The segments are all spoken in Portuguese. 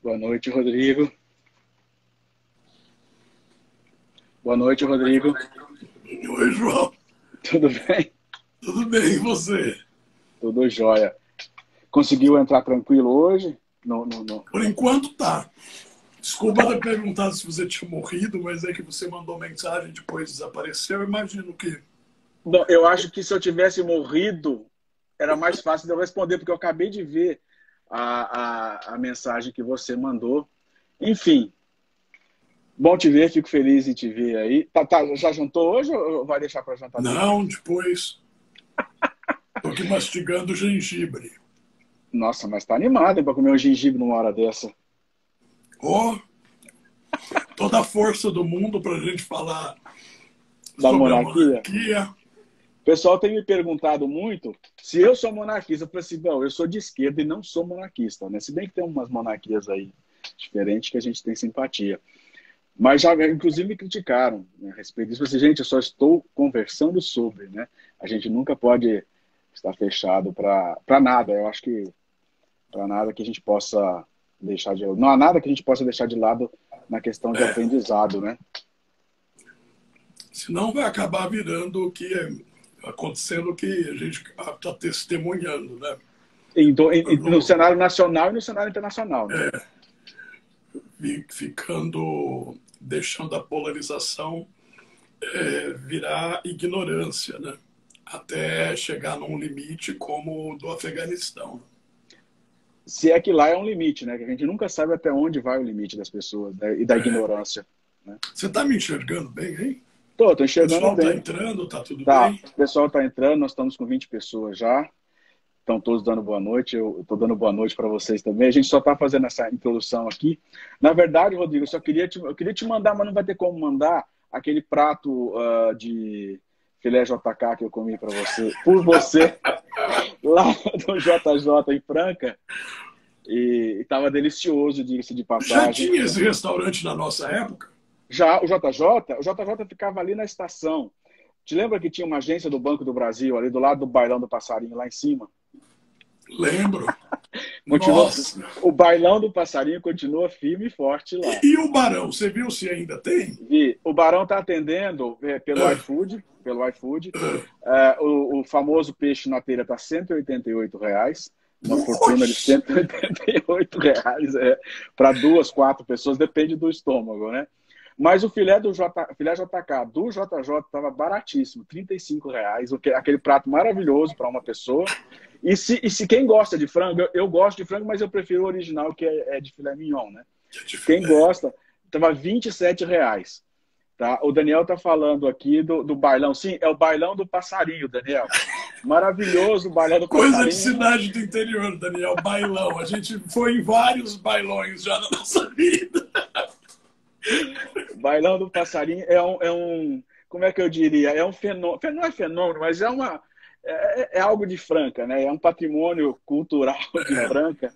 Boa noite, Rodrigo. Boa noite, Rodrigo. Oi, João. Tudo bem? Tudo bem, e você? Tudo jóia. Conseguiu entrar tranquilo hoje? Por enquanto tá. Desculpa ter perguntado se você tinha morrido, mas é que você mandou mensagem e depois desapareceu. Eu imagino que... Bom, eu acho que se eu tivesse morrido, era mais fácil de eu responder, porque eu acabei de ver a mensagem que você mandou. Enfim, bom te ver, fico feliz em te ver aí. Já jantou hoje ou vai deixar para jantar depois? Não, depois... Tô aqui mastigando gengibre. Nossa, mas tá animado para comer um gengibre numa hora dessa. Oh, toda a força do mundo pra gente falar Da sobre a monarquia? monarquia. O pessoal tem me perguntado muito se eu sou monarquista. Eu falei assim, não, eu sou de esquerda e não sou monarquista, né? Se bem que tem umas monarquias aí diferentes que a gente tem simpatia. Mas já, inclusive, me criticaram, né, a respeito disso. Eu falei assim, gente, eu só estou conversando sobre, né? A gente nunca pode estar fechado para nada. Eu acho que para nada que a gente possa deixar de... Não há nada que a gente possa deixar de lado na questão de aprendizado, né? Senão vai acabar virando o que acontecendo, o que a gente está testemunhando, né? No cenário nacional e no cenário internacional, né? Ficando, deixando a polarização virar ignorância, né? Até chegar num limite como o do Afeganistão. Se é que lá é um limite, né? Que a gente nunca sabe até onde vai o limite das pessoas, né? E da ignorância, né? Você está me enxergando bem, hein? Tô O enxergando pessoal está bem. entrando, está tudo Tá, bem? o pessoal tá entrando, nós estamos com 20 pessoas já. Estão todos dando boa noite, eu estou dando boa noite para vocês também. A gente só está fazendo essa introdução aqui. Na verdade, Rodrigo, eu queria te mandar, mas não vai ter como mandar aquele prato de filé JK que eu comi para você, por você, lá no JJ em Franca. E estava delicioso, diga-se de Já passagem. tinha esse restaurante na nossa época? Já o JJ ficava ali na estação. Te lembra que tinha uma agência do Banco do Brasil ali do lado do Bailão do Passarinho, lá em cima? Lembro. Continua, Nossa. o Bailão do Passarinho continua firme e forte lá. E o Barão, você viu se ainda tem? E o Barão está atendendo pelo iFood, o famoso peixe na telha está R$ 188, uma fortuna de R$ 188 para 2, 4 pessoas, depende do estômago, né? Mas o filé JK do JJ estava baratíssimo, R$ 35, aquele prato maravilhoso para uma pessoa. E se quem gosta de frango, eu gosto de frango, mas eu prefiro o original, que é de filé mignon, né? Quem gosta, estava R$ 27. Tá? O Daniel está falando aqui do bailão. Sim, é o bailão do passarinho, Daniel. Maravilhoso o bailão do Coisa passarinho. de cidade do interior, Daniel, bailão. A gente foi em vários bailões já na nossa vida. O bailão do passarinho é um como é que eu diria? É um fenômeno, não é fenômeno, mas é algo de Franca, né? É um patrimônio cultural de Franca.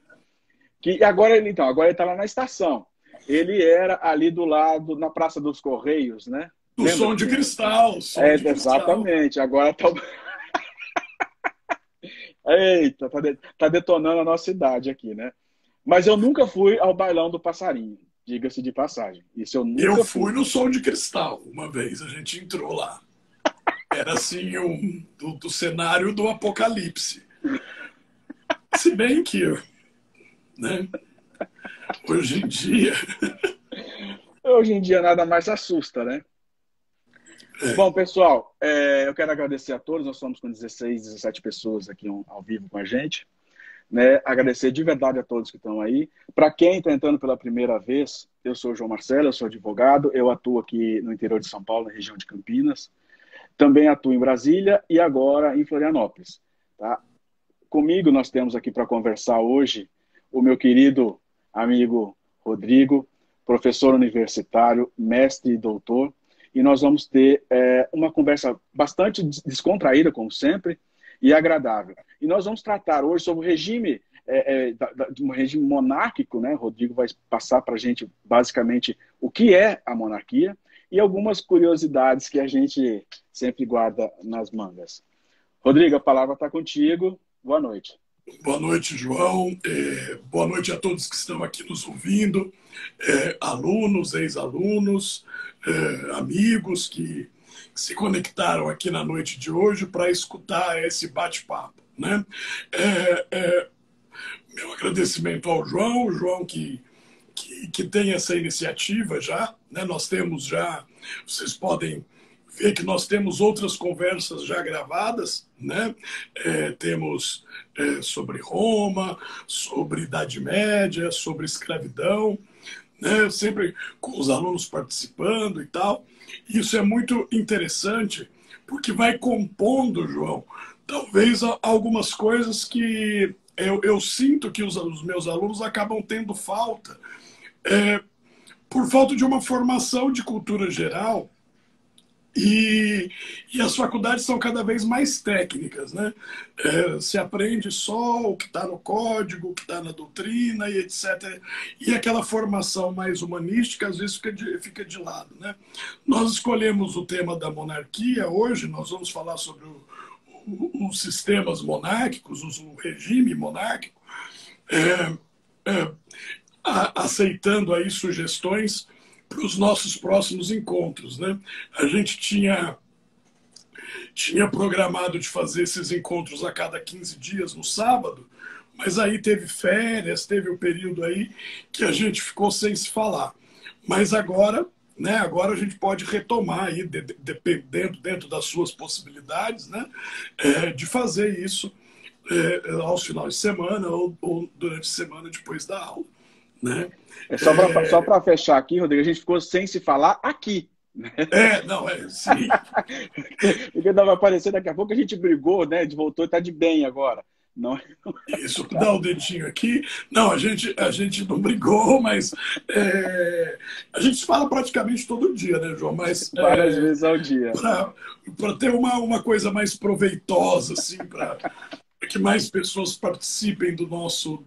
Que agora ele está lá na estação. Ele era ali do lado, na Praça dos Correios, né? Do Lembra som que de tinha? cristal, som de cristal. Exatamente. Agora tá. Eita, tá detonando a nossa idade aqui, né? Mas eu nunca fui ao Bailão do Passarinho, diga-se de passagem. Isso eu Eu nunca fui fui. no som de cristal uma vez, a gente entrou lá. Era assim, do cenário do apocalipse. Se bem que, né, hoje em dia... Hoje em dia nada mais assusta, né? Bom, pessoal, eu quero agradecer a todos. Nós estamos com 16, 17 pessoas aqui ao vivo com a gente. Né? Agradecer de verdade a todos que estão aí. Para quem está entrando pela primeira vez, eu sou o João Marcelo, eu sou advogado, eu atuo aqui no interior de São Paulo, na região de Campinas. Também atuo em Brasília e agora em Florianópolis. Tá? Comigo nós temos aqui para conversar hoje o meu querido amigo Rodrigo, professor universitário, mestre e doutor, e nós vamos ter uma conversa bastante descontraída, como sempre, e agradável. E nós vamos tratar hoje sobre o regime, um regime monárquico, né? Rodrigo vai passar para a gente, basicamente, o que é a monarquia e algumas curiosidades que a gente sempre guarda nas mangas. Rodrigo, a palavra está contigo. Boa noite. Boa noite, João. Boa noite a todos que estão aqui nos ouvindo, alunos, ex-alunos, amigos que se conectaram aqui na noite de hoje para escutar esse bate-papo, né? Meu agradecimento ao João, o João que tem essa iniciativa já, né? Nós temos já, vocês podem ver que nós temos outras conversas já gravadas, né? Temos sobre Roma, sobre Idade Média, sobre escravidão, né? Sempre com os alunos participando e tal. Isso é muito interessante, porque vai compondo, João, talvez algumas coisas que eu sinto que os meus alunos acabam tendo falta, é, por falta de uma formação de cultura geral. E as faculdades são cada vez mais técnicas, né? Se aprende só o que está no código, o que está na doutrina e etc. E aquela formação mais humanística às vezes fica de lado, né? Nós escolhemos o tema da monarquia hoje, nós vamos falar sobre os sistemas monárquicos, o regime monárquico, é, é, aceitando aí sugestões para os nossos próximos encontros, né? A gente tinha programado de fazer esses encontros a cada 15 dias no sábado, mas aí teve férias, teve um período aí que a gente ficou sem se falar. Mas agora, né, agora a gente pode retomar aí, dentro das suas possibilidades, né, de fazer isso aos finais de semana ou durante a semana depois da aula, né? Só para fechar aqui, Rodrigo, a gente ficou sem se falar aqui. Sim. Porque vai aparecer daqui a pouco a gente brigou, né? Voltou e está de bem agora. Não. Isso, dá o dedinho aqui. Não, a gente não brigou, mas a gente se fala praticamente todo dia, né, João? Mas várias vezes ao dia. Para ter uma coisa mais proveitosa, assim, para que mais pessoas participem dos nossos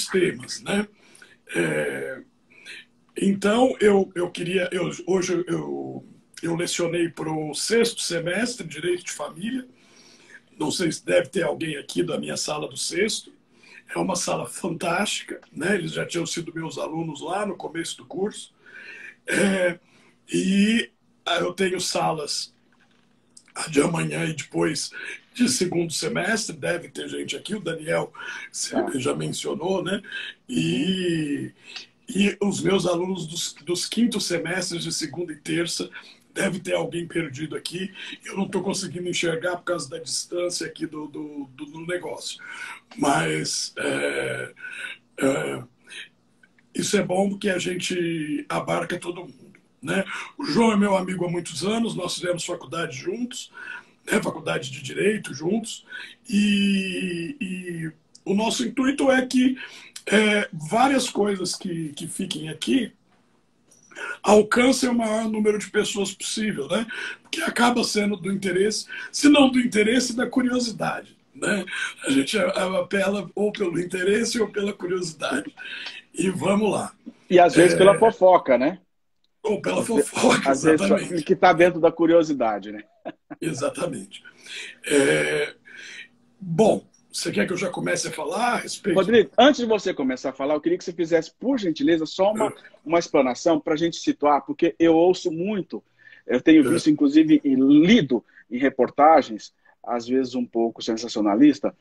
temas, né? Então, hoje eu lecionei para o 6º semestre, Direito de Família. Não sei se deve ter alguém aqui da minha sala do 6º. É uma sala fantástica, né? Eles já tinham sido meus alunos lá no começo do curso. E eu tenho salas de amanhã e depois de 2º semestre. Deve ter gente aqui, o Daniel já mencionou, né? E os meus alunos dos 5º semestres de 2ª e 3ª, deve ter alguém perdido aqui. Eu não estou conseguindo enxergar por causa da distância aqui do negócio. Mas isso é bom porque a gente abarca todo mundo, né? O João é meu amigo há muitos anos, nós fizemos faculdade juntos, né? Faculdade de Direito juntos, e o nosso intuito é que várias coisas que fiquem aqui alcancem o maior número de pessoas possível, né? Porque acaba sendo do interesse, se não do interesse, da curiosidade, né? A gente apela ou pelo interesse ou pela curiosidade. E vamos lá. E às vezes pela fofoca, né? Ou pela fofoca, às exatamente. Vezes, que está dentro da curiosidade, né? Exatamente. Bom, você quer que eu já comece a falar a respeito? Rodrigo, antes de você começar a falar, eu queria que você fizesse, por gentileza, só uma explanação para a gente situar, porque eu ouço muito, eu tenho visto, inclusive, e lido em reportagens, às vezes um pouco sensacionalista,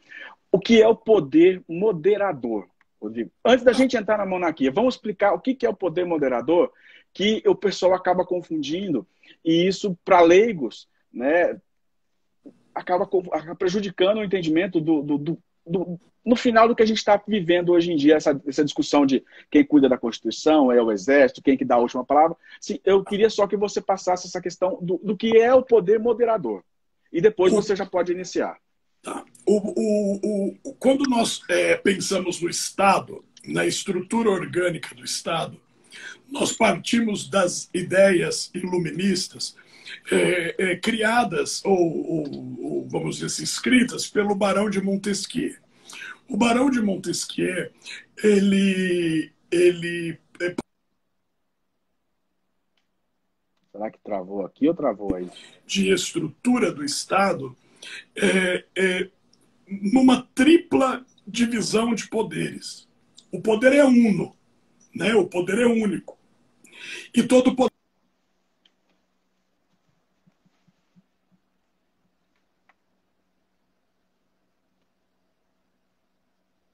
o que é o poder moderador, Rodrigo. Antes da gente entrar na monarquia, vamos explicar o que é o poder moderador, que o pessoal acaba confundindo, e isso, para leigos, né, acaba prejudicando o entendimento no final do que a gente está vivendo hoje em dia, essa discussão de quem cuida da Constituição, é o Exército, quem que dá a última palavra. Sim, eu queria só que você passasse essa questão do que é o poder moderador. E depois você já pode iniciar. Tá. Quando nós pensamos no Estado, na estrutura orgânica do Estado, nós partimos das ideias iluministas criadas, ou vamos dizer assim, escritas pelo Barão de Montesquieu. O Barão de Montesquieu, ele Será que travou aqui ou travou aí? De estrutura do Estado, numa tripla divisão de poderes. O poder é uno, né? O poder é único. E todo poder...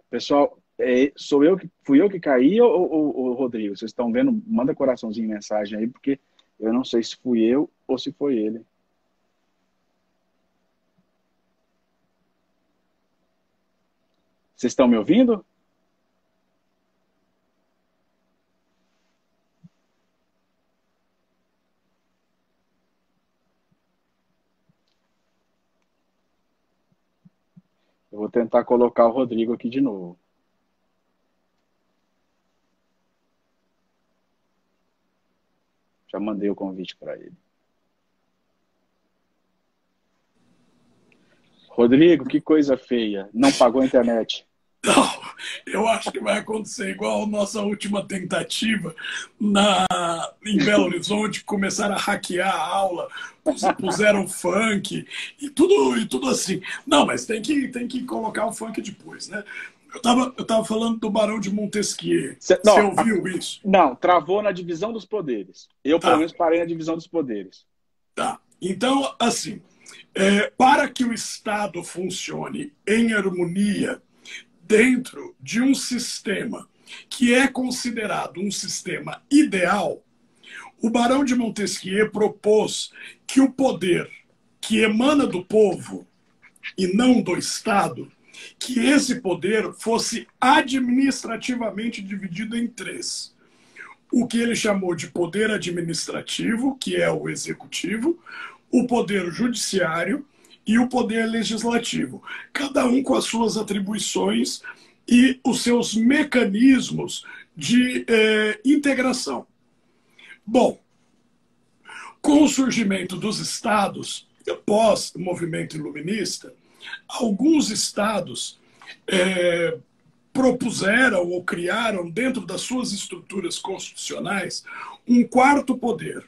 Pessoal, fui eu que caí ou Rodrigo? Vocês estão vendo? Manda coraçãozinho, mensagem aí, porque eu não sei se fui eu ou se foi ele. Vocês estão me ouvindo? Eu vou tentar colocar o Rodrigo aqui de novo. Já mandei o convite para ele. Rodrigo, que coisa feia. Não pagou a internet. Não, eu acho que vai acontecer igual a nossa última tentativa em Belo Horizonte, começaram a hackear a aula, puseram funk e tudo assim. Não, mas tem que colocar o funk depois, né? Eu tava falando do Barão de Montesquieu. Você ouviu isso? Não, travou na divisão dos poderes. Eu, pelo menos, parei na divisão dos poderes. Tá. Então, assim, para que o Estado funcione em harmonia dentro de um sistema que é considerado um sistema ideal, o Barão de Montesquieu propôs que o poder que emana do povo e não do Estado, que esse poder fosse administrativamente dividido em três. O que ele chamou de poder administrativo, que é o executivo, o poder judiciário e o poder legislativo, cada um com as suas atribuições e os seus mecanismos de integração. Bom, com o surgimento dos estados, pós o movimento iluminista, alguns estados propuseram ou criaram dentro das suas estruturas constitucionais um quarto poder,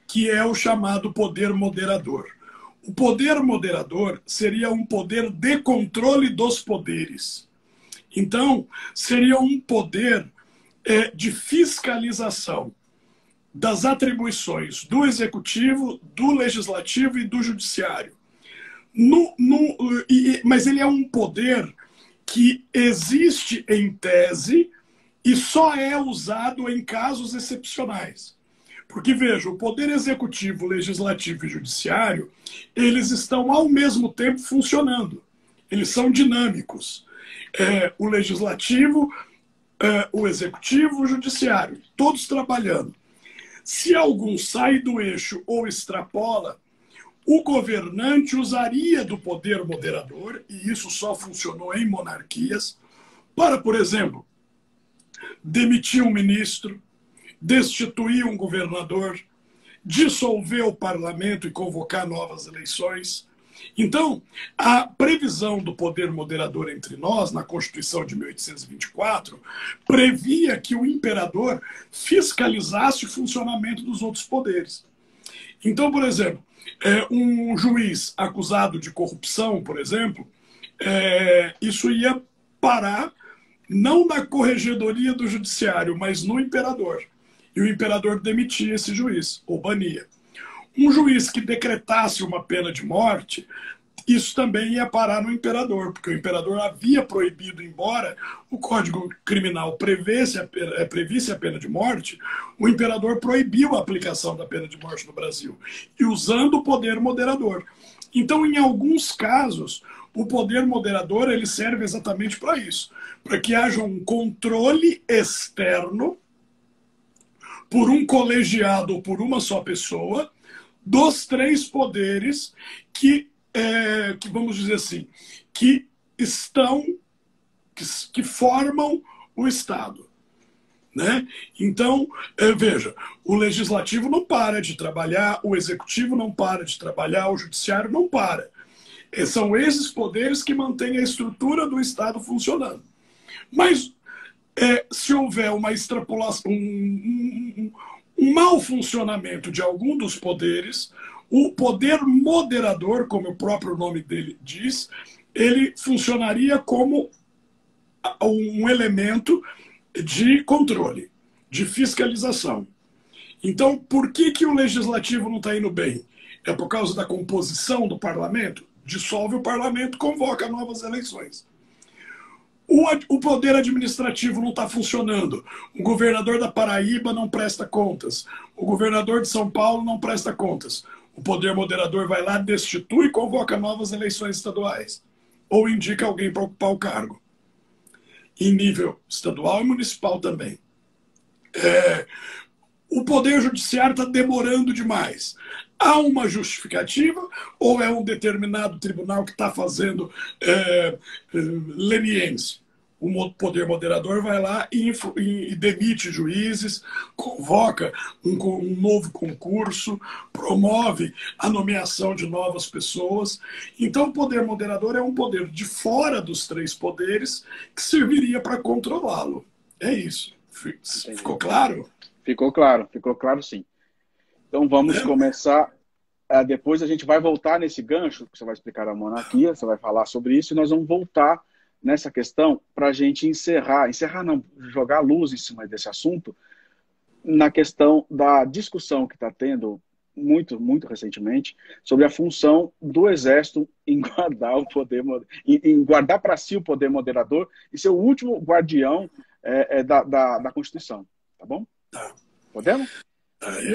que é o chamado poder moderador. O poder moderador seria um poder de controle dos poderes. Então, seria um poder de fiscalização das atribuições do executivo, do legislativo e do judiciário. Mas ele é um poder que existe em tese e só é usado em casos excepcionais. Porque, veja, o poder executivo, legislativo e judiciário, eles estão ao mesmo tempo funcionando. Eles são dinâmicos. O legislativo, o executivo, o judiciário, todos trabalhando. Se algum sai do eixo ou extrapola, o governante usaria do poder moderador, e isso só funcionou em monarquias, para, por exemplo, demitir um ministro, destituir um governador, dissolver o parlamento e convocar novas eleições. Então, a previsão do poder moderador entre nós, na Constituição de 1824, previa que o imperador fiscalizasse o funcionamento dos outros poderes. Então, por exemplo, um juiz acusado de corrupção, por exemplo, isso ia parar não na corregedoria do judiciário, mas no imperador. E o imperador demitia esse juiz, ou bania. Um juiz que decretasse uma pena de morte, isso também ia parar no imperador, porque o imperador havia proibido, embora o Código Criminal previsse a pena de morte, o imperador proibiu a aplicação da pena de morte no Brasil, e usando o poder moderador. Então, em alguns casos, o poder moderador ele serve exatamente para isso, para que haja um controle externo por um colegiado ou por uma só pessoa, dos três poderes que vamos dizer assim, que formam o Estado. Né? Então, veja, o legislativo não para de trabalhar, o executivo não para de trabalhar, o judiciário não para. São esses poderes que mantêm a estrutura do Estado funcionando. Mas se houver uma extrapolação, um mau funcionamento de algum dos poderes, O poder moderador, como o próprio nome dele diz, ele funcionaria como um elemento de controle, de fiscalização. Então, por que o legislativo não está indo bem? É por causa da composição do parlamento? Dissolve o parlamento, convoca novas eleições. O poder administrativo não está funcionando. O governador da Paraíba não presta contas. O governador de São Paulo não presta contas. O poder moderador vai lá, destitui e convoca novas eleições estaduais. Ou indica alguém para ocupar o cargo. Em nível estadual e municipal também. O poder judiciário está demorando demais. Há uma justificativa ou é um determinado tribunal que está fazendo leniência? O poder moderador vai lá e demite juízes, convoca um novo concurso, promove a nomeação de novas pessoas. Então, o poder moderador é um poder de fora dos três poderes que serviria para controlá-lo. É isso. Ficou claro? Ficou claro sim. Então vamos começar. Depois a gente vai voltar nesse gancho, que você vai explicar a monarquia, você vai falar sobre isso, e nós vamos voltar nessa questão para a gente encerrar não, jogar luz em cima desse assunto, na questão da discussão que está tendo muito recentemente sobre a função do Exército em guardar o poder, em guardar para si o poder moderador e ser o último guardião da Constituição. Tá bom? Tá. Podemos?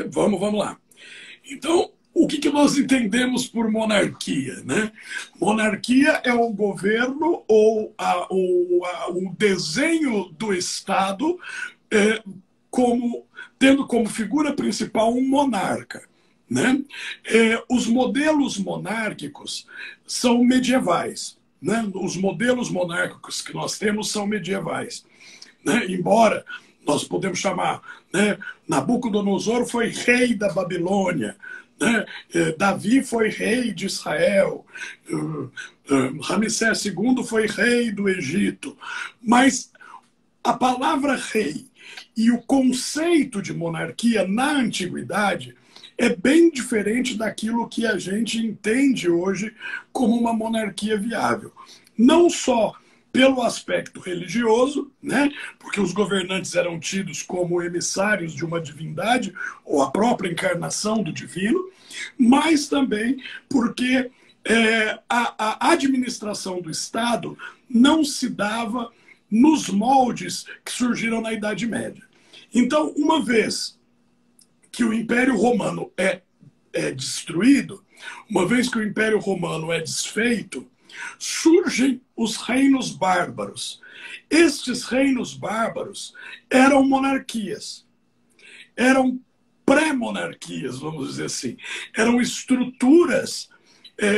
Vamos lá. Então, o que nós entendemos por monarquia, né? Monarquia é o governo ou o desenho do Estado tendo como figura principal um monarca, né? Os modelos monárquicos são medievais, né? Os modelos monárquicos que nós temos são medievais, né? Embora nós podemos chamar, né? Nabucodonosor foi rei da Babilônia, né? Davi foi rei de Israel, Ramsés II foi rei do Egito, mas a palavra rei e o conceito de monarquia na antiguidade é bem diferente daquilo que a gente entende hoje como uma monarquia viável. Não só pelo aspecto religioso, né? Porque os governantes eram tidos como emissários de uma divindade ou a própria encarnação do divino, mas também porque a administração do Estado não se dava nos moldes que surgiram na Idade Média. Então, uma vez que o Império Romano é destruído, uma vez que o Império Romano é desfeito, surgem os reinos bárbaros. Estes reinos bárbaros eram monarquias, eram pré-monarquias, vamos dizer assim. Eram estruturas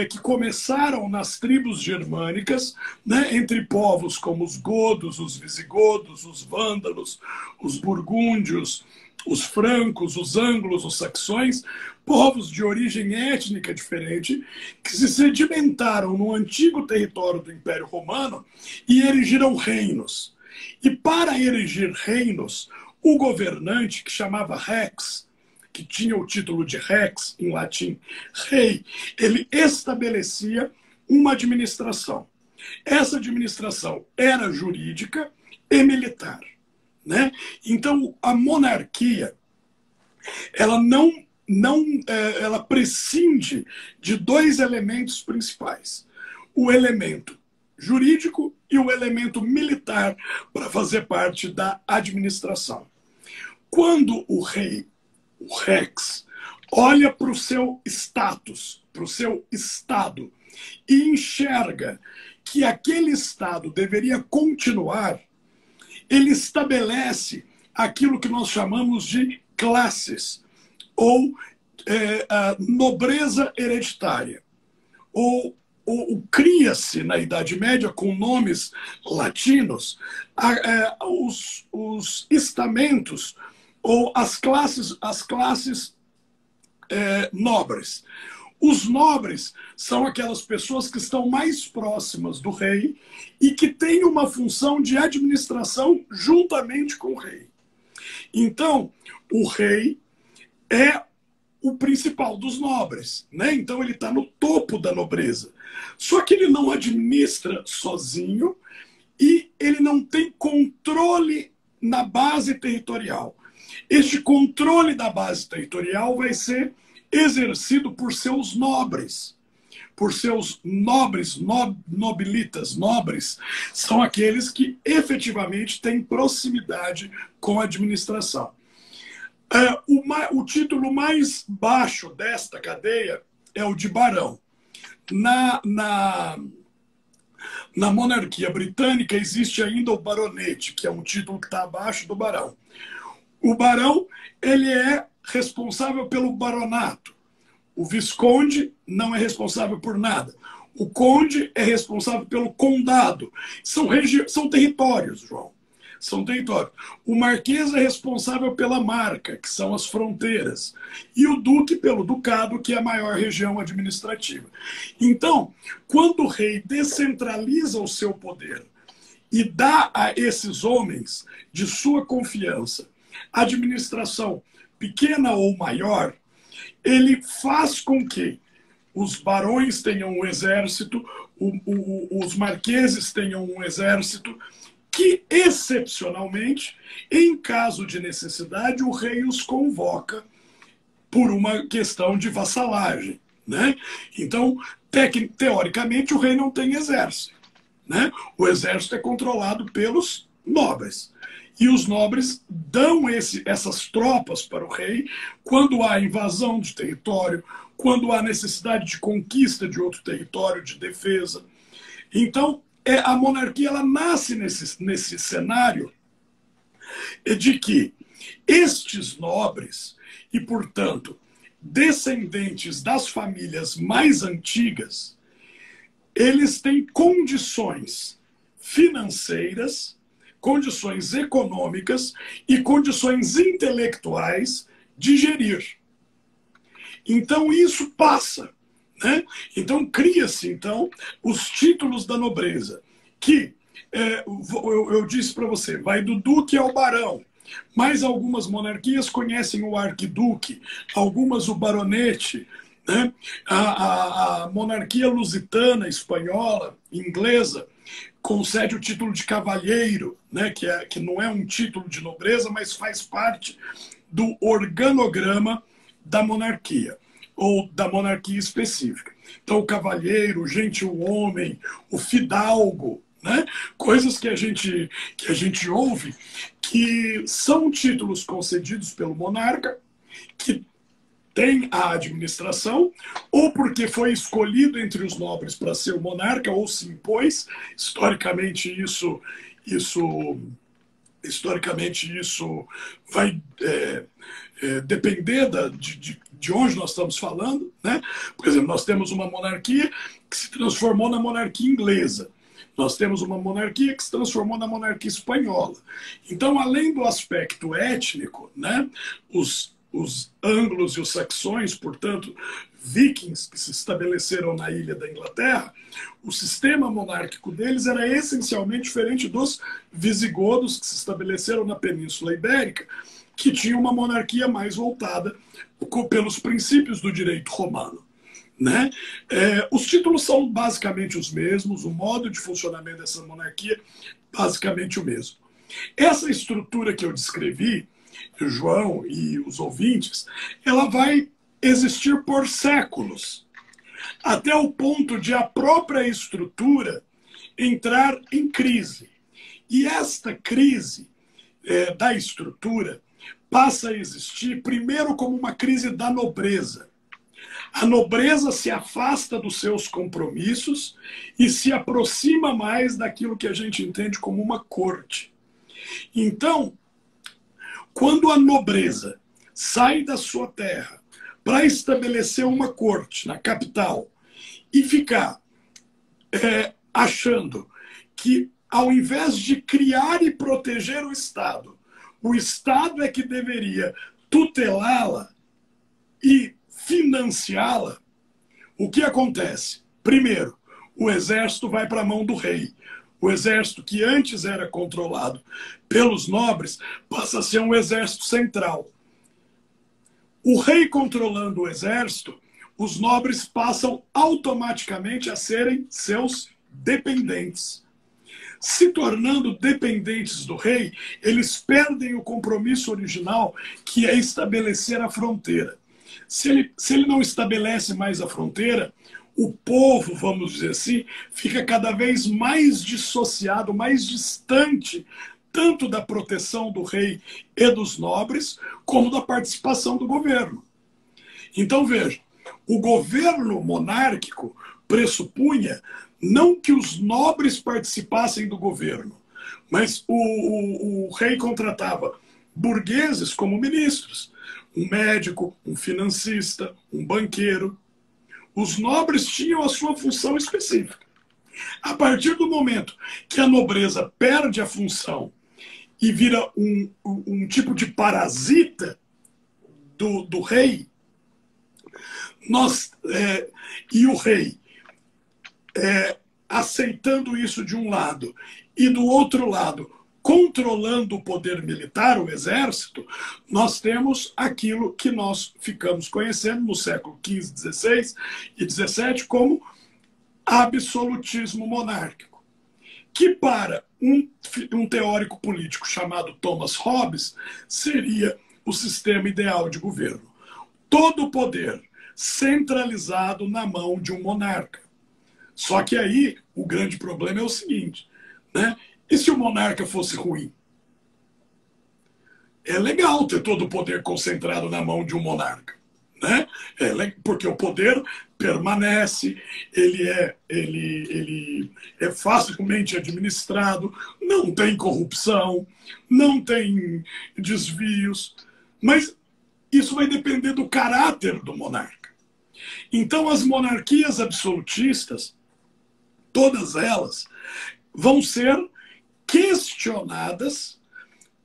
que começaram nas tribos germânicas, né, entre povos como os godos, os visigodos, os vândalos, os burgúndios, os francos, os ângulos, os saxões, povos de origem étnica diferente, que se sedimentaram no antigo território do Império Romano e erigiram reinos. E para erigir reinos, o governante, que chamava Rex, que tinha o título de Rex, em latim, rei, ele estabelecia uma administração. Essa administração era jurídica e militar, né? Então, a monarquia, ela ela prescinde de dois elementos principais: o elemento jurídico e o elemento militar para fazer parte da administração. Quando o rei, o Rex, olha para o seu status, para o seu estado, e enxerga que aquele estado deveria continuar, ele estabelece aquilo que nós chamamos de classes, ou a nobreza hereditária, ou cria-se na Idade Média, com nomes latinos, os estamentos ou as classes nobres. Os nobres são aquelas pessoas que estão mais próximas do rei e que têm uma função de administração juntamente com o rei. Então, o rei é o principal dos nobres, né? Então ele está no topo da nobreza. Só que ele não administra sozinho e ele não tem controle na base territorial. Este controle da base territorial vai ser exercido por seus nobres. Por seus nobres, nobilitas, nobres, são aqueles que efetivamente têm proximidade com a administração. O título mais baixo desta cadeia é o de barão. Na monarquia britânica existe ainda o baronete, que é um título que está abaixo do barão. O barão, ele é responsável pelo baronato. O visconde não é responsável por nada. O conde é responsável pelo condado. São territórios, João. São territórios. O marquês é responsável pela marca, que são as fronteiras. E o duque pelo ducado, que é a maior região administrativa. Então, quando o rei descentraliza o seu poder e dá a esses homens de sua confiança administração pequena ou maior, ele faz com que os barões tenham um exército, os marqueses tenham um exército, que, excepcionalmente, em caso de necessidade, o rei os convoca por uma questão de vassalagem, né? Então, teoricamente, o rei não tem exército, né? O exército é controlado pelos nobres. E os nobres dão essas tropas para o rei quando há invasão de território, quando há necessidade de conquista de outro território, de defesa. Então, a monarquia ela nasce nesse cenário de que estes nobres e, portanto, descendentes das famílias mais antigas, eles têm condições financeiras, condições econômicas e condições intelectuais de gerir. Então isso passa, né? Então cria-se então os títulos da nobreza, que eu disse para você, vai do duque ao barão. Mas algumas monarquias conhecem o arquiduque, algumas o baronete, né? A monarquia lusitana, espanhola, inglesa, concede o título de cavalheiro, né, que não é um título de nobreza, mas faz parte do organograma da monarquia, ou da monarquia específica. Então, o cavalheiro, o gentil-homem, o fidalgo, né, coisas que a gente ouve, que são títulos concedidos pelo monarca, que tem a administração, ou porque foi escolhido entre os nobres para ser o monarca, ou se impôs. Historicamente isso vai depender de onde nós estamos falando, né? Por exemplo, nós temos uma monarquia que se transformou na monarquia inglesa. Nós temos uma monarquia que se transformou na monarquia espanhola. Então, além do aspecto étnico, né, os anglos e os saxões, portanto, vikings que se estabeleceram na ilha da Inglaterra, o sistema monárquico deles era essencialmente diferente dos visigodos que se estabeleceram na Península Ibérica, que tinha uma monarquia mais voltada pelos princípios do direito romano, né? Os títulos são basicamente os mesmos, o modo de funcionamento dessa monarquia basicamente o mesmo. Essa estrutura que eu descrevi, o João e os ouvintes, ela vai existir por séculos, até o ponto de a própria estrutura entrar em crise. E esta crise da estrutura passa a existir primeiro como uma crise da nobreza. A nobreza se afasta dos seus compromissos e se aproxima mais daquilo que a gente entende como uma corte. Então, quando a nobreza sai da sua terra para estabelecer uma corte na capital e ficar achando que, ao invés de criar e proteger o Estado é que deveria tutelá-la e financiá-la, o que acontece? Primeiro, o exército vai para a mão do rei. O exército que antes era controlado pelos nobres passa a ser um exército central. O rei controlando o exército, os nobres passam automaticamente a serem seus dependentes. Se tornando dependentes do rei, eles perdem o compromisso original, que é estabelecer a fronteira. Se ele não estabelece mais a fronteira, o povo, vamos dizer assim, fica cada vez mais dissociado, mais distante, tanto da proteção do rei e dos nobres, como da participação do governo. Então, veja, o governo monárquico pressupunha não que os nobres participassem do governo, mas o rei contratava burgueses como ministros, um médico, um financista, um banqueiro. Os nobres tinham a sua função específica. A partir do momento que a nobreza perde a função e vira um tipo de parasita do rei, e o rei aceitando isso de um lado e do outro lado controlando o poder militar, o exército, nós temos aquilo que nós ficamos conhecendo no século XV, XVI e XVII como absolutismo monárquico, que para um teórico político chamado Thomas Hobbes seria o sistema ideal de governo. Todo o poder centralizado na mão de um monarca. Só que aí o grande problema é o seguinte, né? E se o monarca fosse ruim? É legal ter todo o poder concentrado na mão de um monarca, né? Porque o poder permanece, ele é facilmente administrado, não tem corrupção, não tem desvios, mas isso vai depender do caráter do monarca. Então, as monarquias absolutistas, todas elas, vão ser questionadas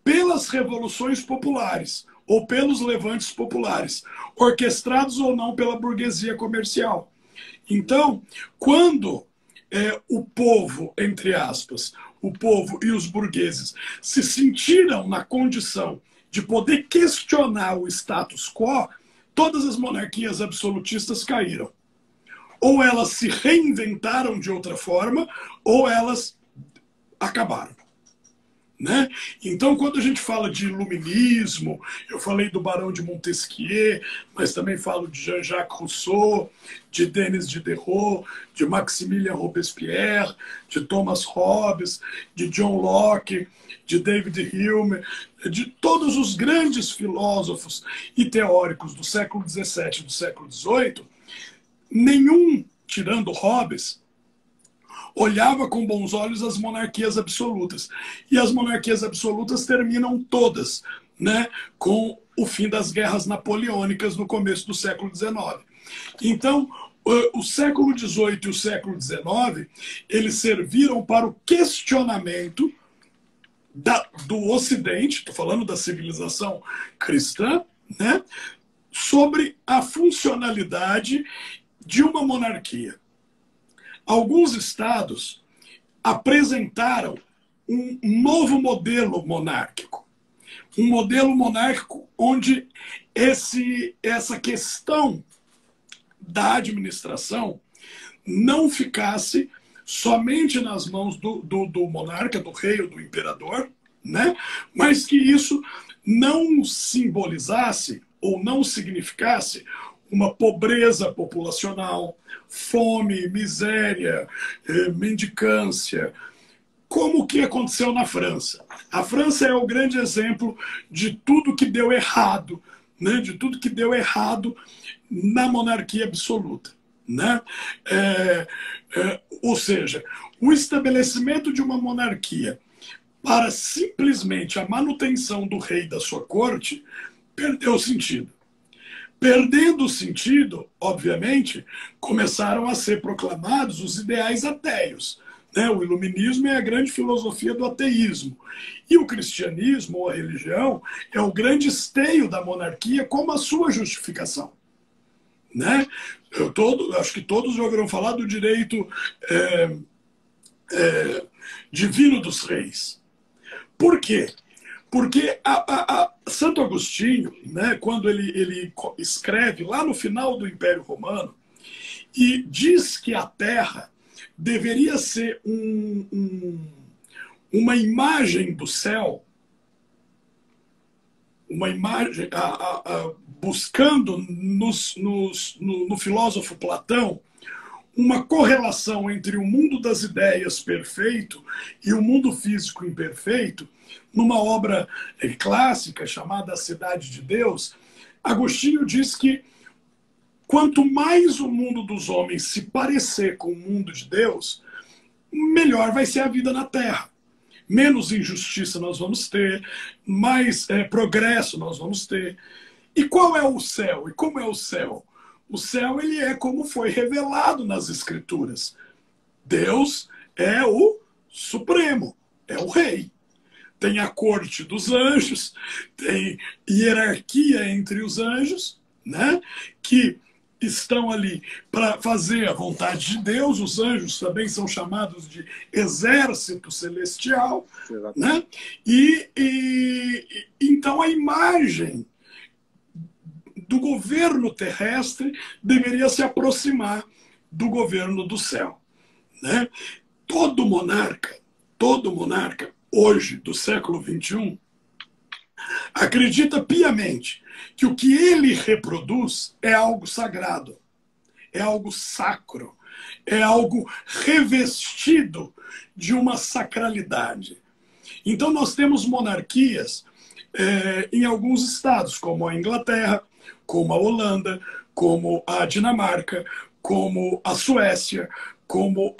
pelas revoluções populares ou pelos levantes populares, orquestrados ou não pela burguesia comercial. Então, quando o povo, entre aspas, o povo e os burgueses se sentiram na condição de poder questionar o status quo, todas as monarquias absolutistas caíram. Ou elas se reinventaram de outra forma, ou elas acabaram. Né? Então, quando a gente fala de iluminismo, eu falei do Barão de Montesquieu, mas também falo de Jean-Jacques Rousseau, de Denis Diderot, de Maximilien Robespierre, de Thomas Hobbes, de John Locke, de David Hume, de todos os grandes filósofos e teóricos do século XVII e do século XVIII, nenhum, tirando Hobbes, olhava com bons olhos as monarquias absolutas. E as monarquias absolutas terminam todas, né, com o fim das guerras napoleônicas no começo do século XIX. Então, o século XVIII e o século XIX, eles serviram para o questionamento do Ocidente, estou falando da civilização cristã, né, sobre a funcionalidade de uma monarquia. Alguns estados apresentaram um novo modelo monárquico. Um modelo monárquico onde essa questão da administração não ficasse somente nas mãos do monarca, do rei ou do imperador, né? Mas que isso não simbolizasse ou não significasse uma pobreza populacional, fome, miséria, mendicância, como o que aconteceu na França. A França é o grande exemplo de tudo que deu errado, né? De tudo que deu errado na monarquia absoluta. Né? Ou seja, o estabelecimento de uma monarquia para simplesmente a manutenção do rei e da sua corte perdeu o sentido. Perdendo o sentido, obviamente, começaram a ser proclamados os ideais ateios. Né? O iluminismo é a grande filosofia do ateísmo. E o cristianismo, ou a religião, é o grande esteio da monarquia como a sua justificação. Né? Acho que todos já ouviram falar do direito divino dos reis. Por quê? Porque Santo Agostinho, né, quando ele escreve lá no final do Império Romano, e diz que a Terra deveria ser uma imagem do céu, uma imagem, buscando no filósofo Platão uma correlação entre o mundo das ideias perfeito e o mundo físico imperfeito, numa obra clássica chamada A Cidade de Deus, Agostinho diz que quanto mais o mundo dos homens se parecer com o mundo de Deus, melhor vai ser a vida na Terra. Menos injustiça nós vamos ter, mais progresso nós vamos ter. E qual é o céu? E como é o céu? O céu, ele é como foi revelado nas Escrituras. Deus é o Supremo, é o Rei. Tem a corte dos anjos, tem hierarquia entre os anjos, né? Que estão ali para fazer a vontade de Deus. Os anjos também são chamados de exército celestial, né? Então a imagem do governo terrestre deveria se aproximar do governo do céu, né? Todo monarca hoje do século XXI acredita piamente que o que ele reproduz é algo sagrado, é algo sacro, é algo revestido de uma sacralidade. Então nós temos monarquias em alguns estados, como a Inglaterra, como a Holanda, como a Dinamarca, como a Suécia, como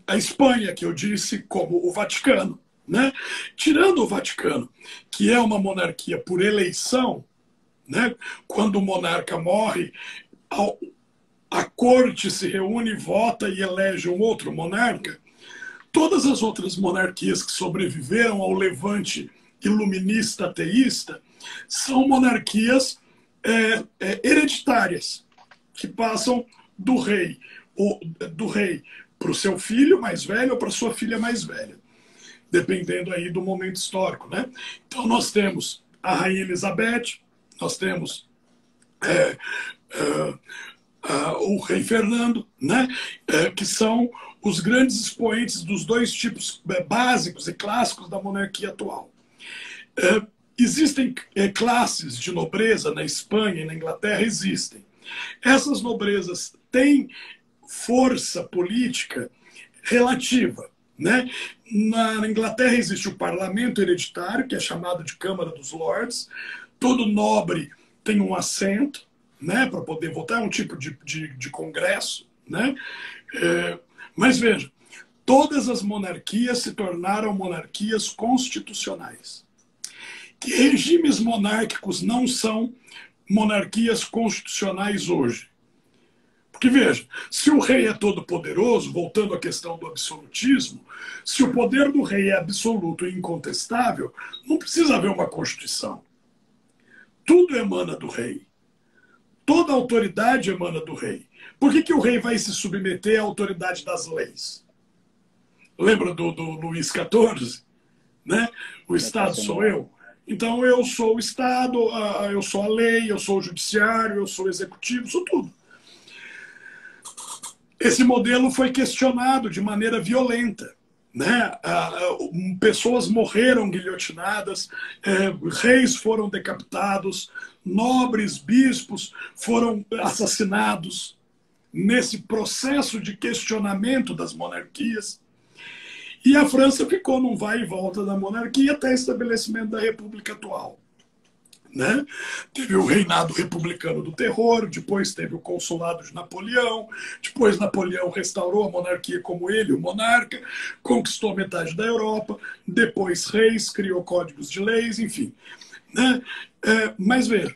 a Espanha, que eu disse, como o Vaticano, né? Tirando o Vaticano, que é uma monarquia por eleição, né? Quando o monarca morre, a corte se reúne, vota e elege um outro monarca. Todas as outras monarquias que sobreviveram ao levante iluminista ateísta são monarquias hereditárias, que passam do rei para o seu filho mais velho ou para sua filha mais velha, dependendo aí do momento histórico, né? Então nós temos a Rainha Elizabeth, nós temos o rei Fernando, né? Que são os grandes expoentes dos dois tipos básicos e clássicos da monarquia atual. Existem classes de nobreza na Espanha e na Inglaterra, existem. Essas nobrezas têm força política relativa, né? Na Inglaterra existe o parlamento hereditário, que é chamado de Câmara dos Lords. Todo nobre tem um assento, né, para poder votar, é um tipo de congresso, né? Mas veja, todas as monarquias se tornaram monarquias constitucionais. Que regimes monárquicos não são monarquias constitucionais hoje? Porque, veja, se o rei é todo poderoso, voltando à questão do absolutismo, se o poder do rei é absoluto e incontestável, não precisa haver uma Constituição. Tudo emana do rei. Toda autoridade emana do rei. Por que o rei vai se submeter à autoridade das leis? Lembra do Luís XIV? Né? O Estado sou eu. Então eu sou o Estado, eu sou a lei, eu sou o judiciário, eu sou o executivo, sou tudo. Esse modelo foi questionado de maneira violenta, né? Pessoas morreram guilhotinadas, reis foram decapitados, nobres, bispos foram assassinados nesse processo de questionamento das monarquias. E a França ficou num vai e volta da monarquia até o estabelecimento da República atual. Né? Teve o reinado republicano do terror, depois teve o consulado de Napoleão, depois Napoleão restaurou a monarquia como ele, o monarca, conquistou metade da Europa, depois reis, criou códigos de leis, enfim. Né? Mas veja,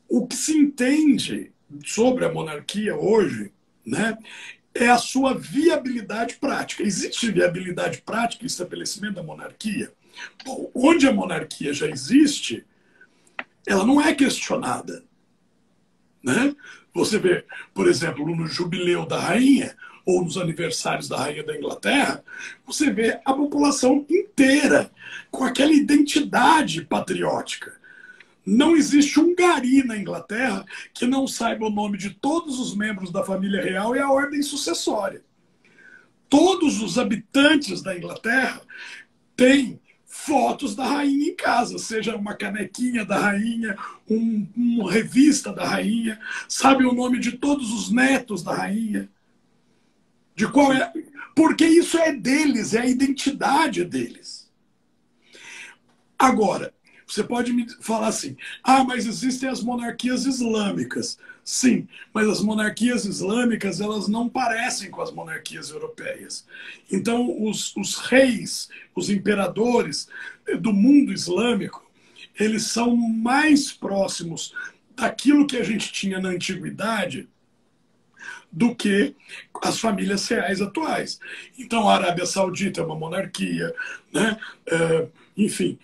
o que se entende sobre a monarquia hoje, né, é a sua viabilidade prática. Existe viabilidade prática em estabelecimento da monarquia? Bom, onde a monarquia já existe, ela não é questionada. Né? Você vê, por exemplo, no jubileu da rainha, ou nos aniversários da Rainha da Inglaterra, você vê a população inteira com aquela identidade patriótica. Não existe um gari na Inglaterra que não saiba o nome de todos os membros da família real e a ordem sucessória. Todos os habitantes da Inglaterra têm fotos da rainha em casa, seja uma canequinha da rainha, uma revista da rainha, sabe o nome de todos os netos da rainha. De qual é? Porque isso é deles, é a identidade deles. Agora, você pode me falar assim, mas existem as monarquias islâmicas. Sim, mas as monarquias islâmicas, elas não parecem com as monarquias europeias. Então, os reis, os imperadores do mundo islâmico, eles são mais próximos daquilo que a gente tinha na antiguidade do que as famílias reais atuais. Então, a Arábia Saudita é uma monarquia, né? Enfim,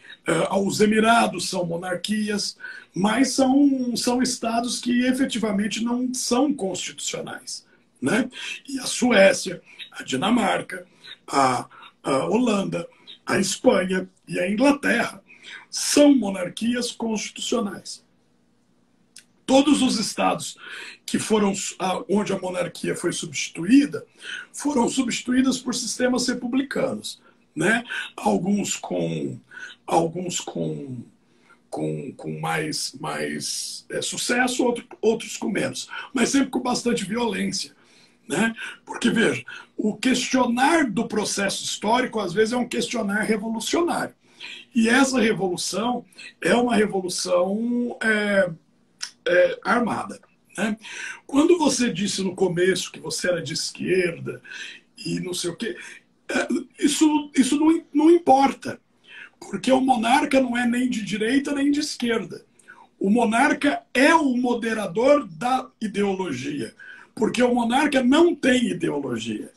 os Emirados são monarquias, mas são estados que efetivamente não são constitucionais, né? E a Suécia, a Dinamarca, a Holanda, a Espanha e a Inglaterra são monarquias constitucionais. Todos os estados que foram onde a monarquia foi substituída foram substituídas por sistemas republicanos, né? Alguns com mais sucesso, outros com menos, mas sempre com bastante violência, né? Porque, veja, o questionar do processo histórico às vezes é um questionar revolucionário. E essa revolução é uma revolução armada, né? Quando você disse no começo que você era de esquerda e não sei o quê, isso não importa, porque o monarca não é nem de direita nem de esquerda. O monarca é o moderador da ideologia, porque o monarca não tem ideologia.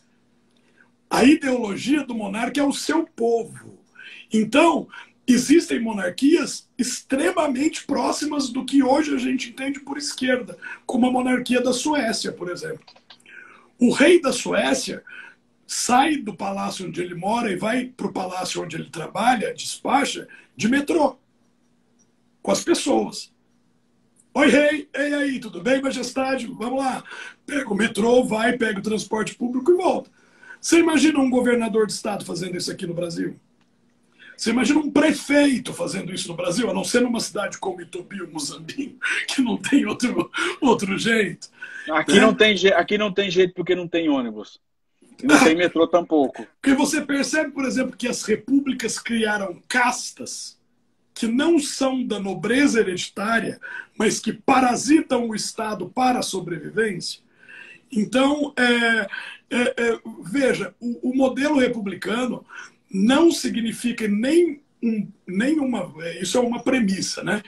A ideologia do monarca é o seu povo. Então, existem monarquias extremamente próximas do que hoje a gente entende por esquerda, como a monarquia da Suécia, por exemplo. O rei da Suécia sai do palácio onde ele mora e vai para o palácio onde ele trabalha, despacha, de metrô, com as pessoas. Oi, rei, ei aí, tudo bem, majestade? Vamos lá. Pega o metrô, vai, pega o transporte público e volta. Você imagina um governador de estado fazendo isso aqui no Brasil? Você imagina um prefeito fazendo isso no Brasil, a não ser numa cidade como Itobi ou Muzambinho, que não tem outro jeito. Aqui, né? Aqui não tem jeito porque não tem ônibus. E não tem metrô tampouco. Porque você percebe, por exemplo, que as repúblicas criaram castas que não são da nobreza hereditária, mas que parasitam o Estado para a sobrevivência. Então, veja, o modelo republicano não significa nenhuma... Isso é uma premissa, né?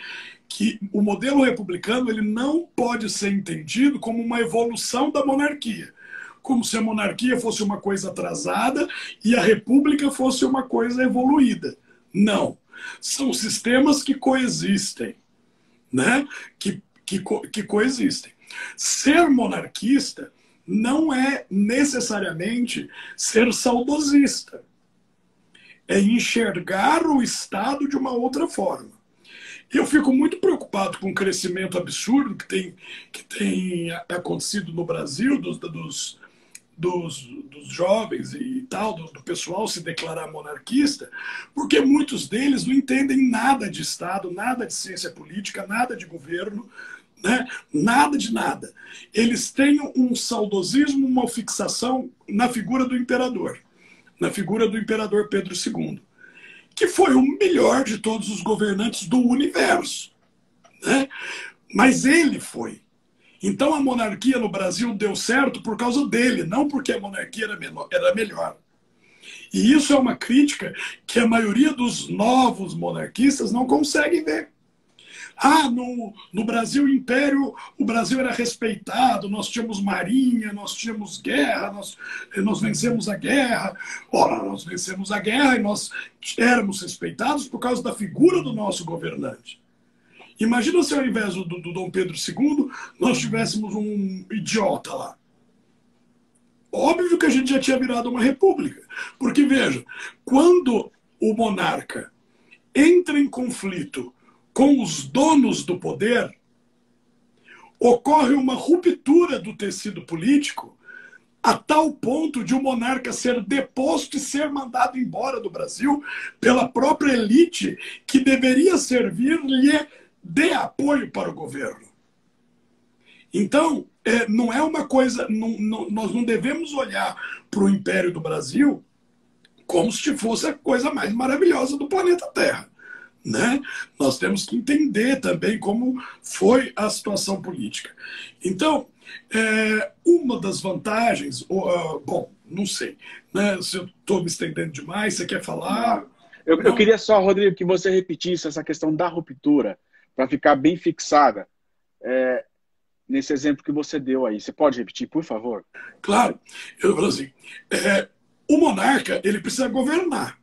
Que o modelo republicano ele não pode ser entendido como uma evolução da monarquia. Como se a monarquia fosse uma coisa atrasada e a república fosse uma coisa evoluída. Não. São sistemas que coexistem, né? Que coexistem. Ser monarquista não é necessariamente ser saudosista. É enxergar o Estado de uma outra forma. Eu fico muito preocupado com o crescimento absurdo que tem acontecido no Brasil, dos jovens e tal, do pessoal se declarar monarquista, porque muitos deles não entendem nada de Estado, nada de ciência política, nada de governo, né? Nada de nada. Eles têm um saudosismo, uma fixação na figura do imperador, na figura do imperador Pedro II, que foi o melhor de todos os governantes do universo, né? Mas ele foi. Então a monarquia no Brasil deu certo por causa dele, não porque a monarquia era melhor. E isso é uma crítica que a maioria dos novos monarquistas não consegue ver. No Brasil Império, o Brasil era respeitado, nós tínhamos marinha, nós tínhamos guerra, nós vencemos a guerra. Ora, nós vencemos a guerra e nós éramos respeitados por causa da figura do nosso governante. Imagina se ao invés do Dom Pedro II, nós tivéssemos um idiota lá. Óbvio a gente já tinha virado uma república. Porque, veja, quando o monarca entra em conflito com os donos do poder, ocorre uma ruptura do tecido político a tal ponto de o monarca ser deposto e ser mandado embora do Brasil pela própria elite que deveria servir-lhe de apoio para o governo. Então, não é uma coisa... nós não devemos olhar para o Império do Brasil como se fosse a coisa mais maravilhosa do planeta Terra. Né? Nós temos que entender também como foi a situação política. Então, uma das vantagens, bom, não sei, né? Se eu estou me estendendo demais, você quer falar? Eu queria só, Rodrigo, que você repetisse essa questão da ruptura, para ficar bem fixada nesse exemplo que você deu aí. Você pode repetir, por favor? Claro. Eu falo assim, o monarca, ele precisa governar.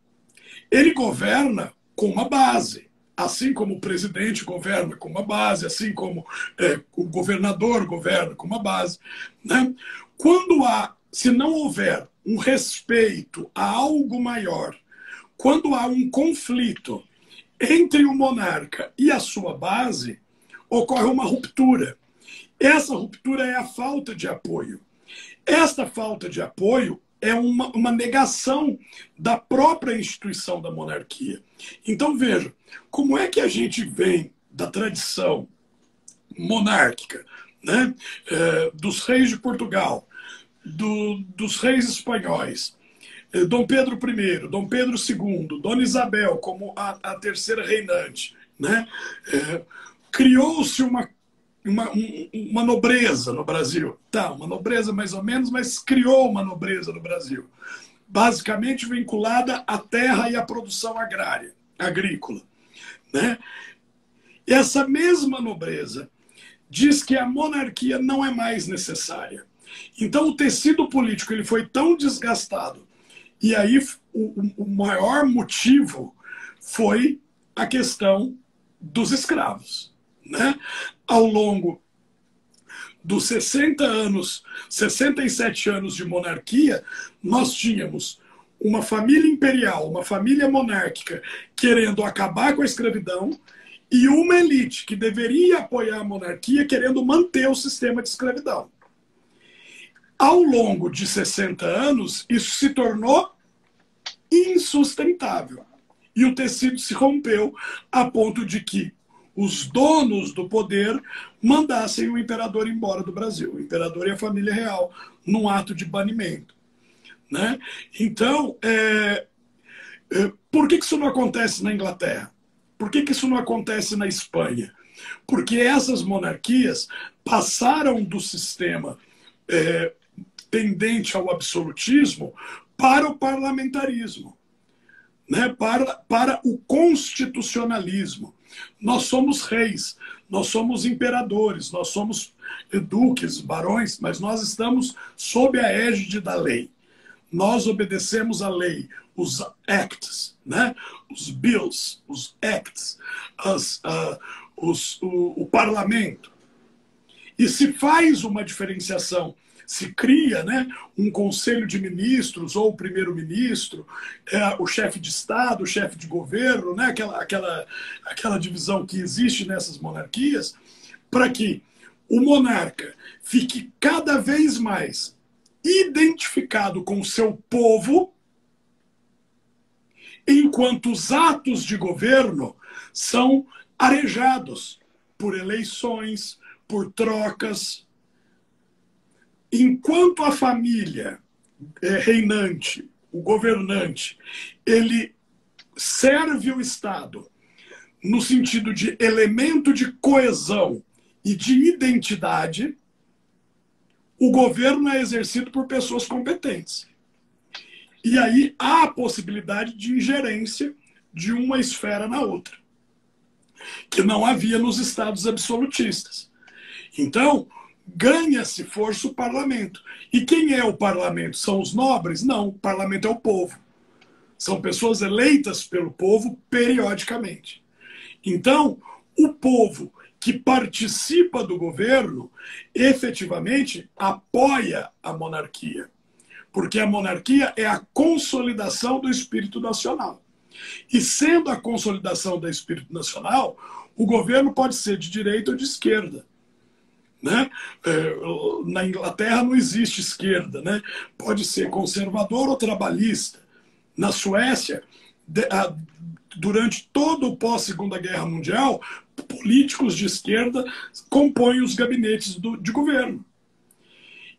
Ele governa com uma base, assim como o presidente governa com uma base, assim como o governador governa com uma base, né? Se não houver um respeito a algo maior, quando há um conflito entre o monarca e a sua base, ocorre uma ruptura. Essa ruptura é a falta de apoio. Esta falta de apoio é uma negação da própria instituição da monarquia. Então, veja, como é que a gente vem da tradição monárquica, né? Dos reis de Portugal, dos reis espanhóis, Dom Pedro I, Dom Pedro II, Dona Isabel como a terceira reinante, né? Criou-se uma nobreza no Brasil. Tá, uma nobreza mais ou menos, mas criou uma nobreza no Brasil. Basicamente vinculada à terra e à produção agrícola. Né? E essa mesma nobreza diz que a monarquia não é mais necessária. Então o tecido político ele foi tão desgastado. E aí o maior motivo foi a questão dos escravos. Né? Ao longo dos 67 anos de monarquia, nós tínhamos uma família imperial, uma família monárquica querendo acabar com a escravidão e uma elite que deveria apoiar a monarquia querendo manter o sistema de escravidão. Ao longo de 60 anos, isso se tornou insustentável. E o tecido se rompeu a ponto de que os donos do poder mandassem o imperador embora do Brasil. O imperador e a família real, num ato de banimento. Né? Então, por que isso não acontece na Inglaterra? Por que isso não acontece na Espanha? Porque essas monarquias passaram do sistema tendente ao absolutismo para o parlamentarismo. Né, para o constitucionalismo. Nós somos reis, nós somos imperadores, nós somos duques, barões, mas nós estamos sob a égide da lei. Nós obedecemos a lei, os acts, né, os bills, os acts, o parlamento. E se faz uma diferenciação, se cria, né, um conselho de ministros ou o primeiro-ministro, o chefe de Estado, o chefe de governo, né, aquela divisão que existe nessas monarquias, para que o monarca fique cada vez mais identificado com o seu povo, enquanto os atos de governo são arejados por eleições, por trocas. Enquanto a família reinante, o governante, ele serve o Estado no sentido de elemento de coesão e de identidade, o governo é exercido por pessoas competentes. E aí há a possibilidade de ingerência de uma esfera na outra, que não havia nos estados absolutistas. Então, ganha-se força o parlamento. E quem é o parlamento? São os nobres? Não, o parlamento é o povo. São pessoas eleitas pelo povo periodicamente. Então, o povo que participa do governo efetivamente apoia a monarquia. Porque a monarquia é a consolidação do espírito nacional. E sendo a consolidação do espírito nacional, o governo pode ser de direita ou de esquerda. Né? Na Inglaterra não existe esquerda, né? Pode ser conservador ou trabalhista. Na Suécia, durante todo o pós-Segunda Guerra Mundial, políticos de esquerda compõem os gabinetes de governo.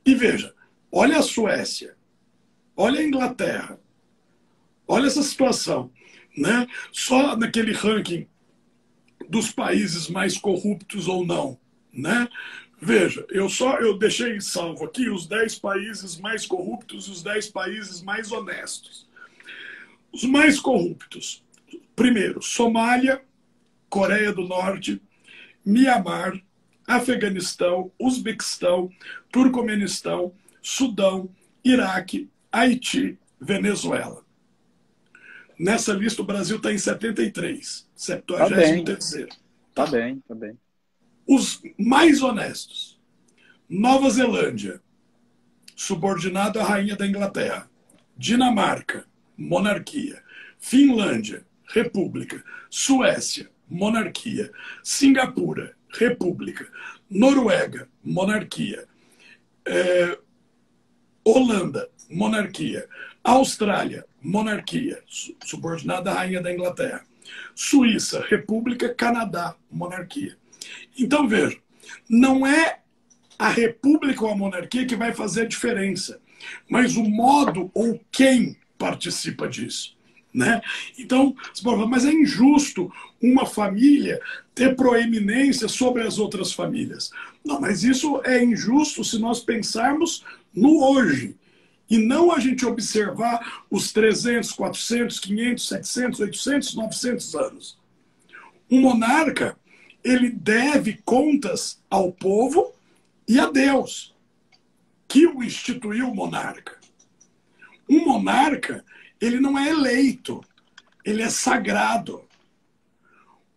E veja, olha a Suécia, olha a Inglaterra, olha essa situação. Né? Só naquele ranking dos países mais corruptos ou não. Né? Veja, eu deixei salvo aqui os 10 países mais corruptos e os 10 países mais honestos. Os mais corruptos. Primeiro, Somália, Coreia do Norte, Mianmar, Afeganistão, Uzbequistão, Turcomenistão, Sudão, Iraque, Haiti, Venezuela. Nessa lista o Brasil está em 73, 73º. Tá bem. Os mais honestos. Nova Zelândia, subordinado à rainha da Inglaterra. Dinamarca, monarquia. Finlândia, república. Suécia, monarquia. Singapura, república. Noruega, monarquia. Holanda, monarquia. Austrália, monarquia, subordinada à rainha da Inglaterra. Suíça, república. Canadá, monarquia. Então, veja, não é a república ou a monarquia que vai fazer a diferença, mas o modo ou quem participa disso. Né? Então, você pode falar, mas é injusto uma família ter proeminência sobre as outras famílias. Não, mas isso é injusto se nós pensarmos no hoje, e não a gente observar os 300, 400, 500, 700, 800, 900 anos. Um monarca, ele deve contas ao povo e a Deus, que o instituiu monarca. Um monarca, ele não é eleito, ele é sagrado.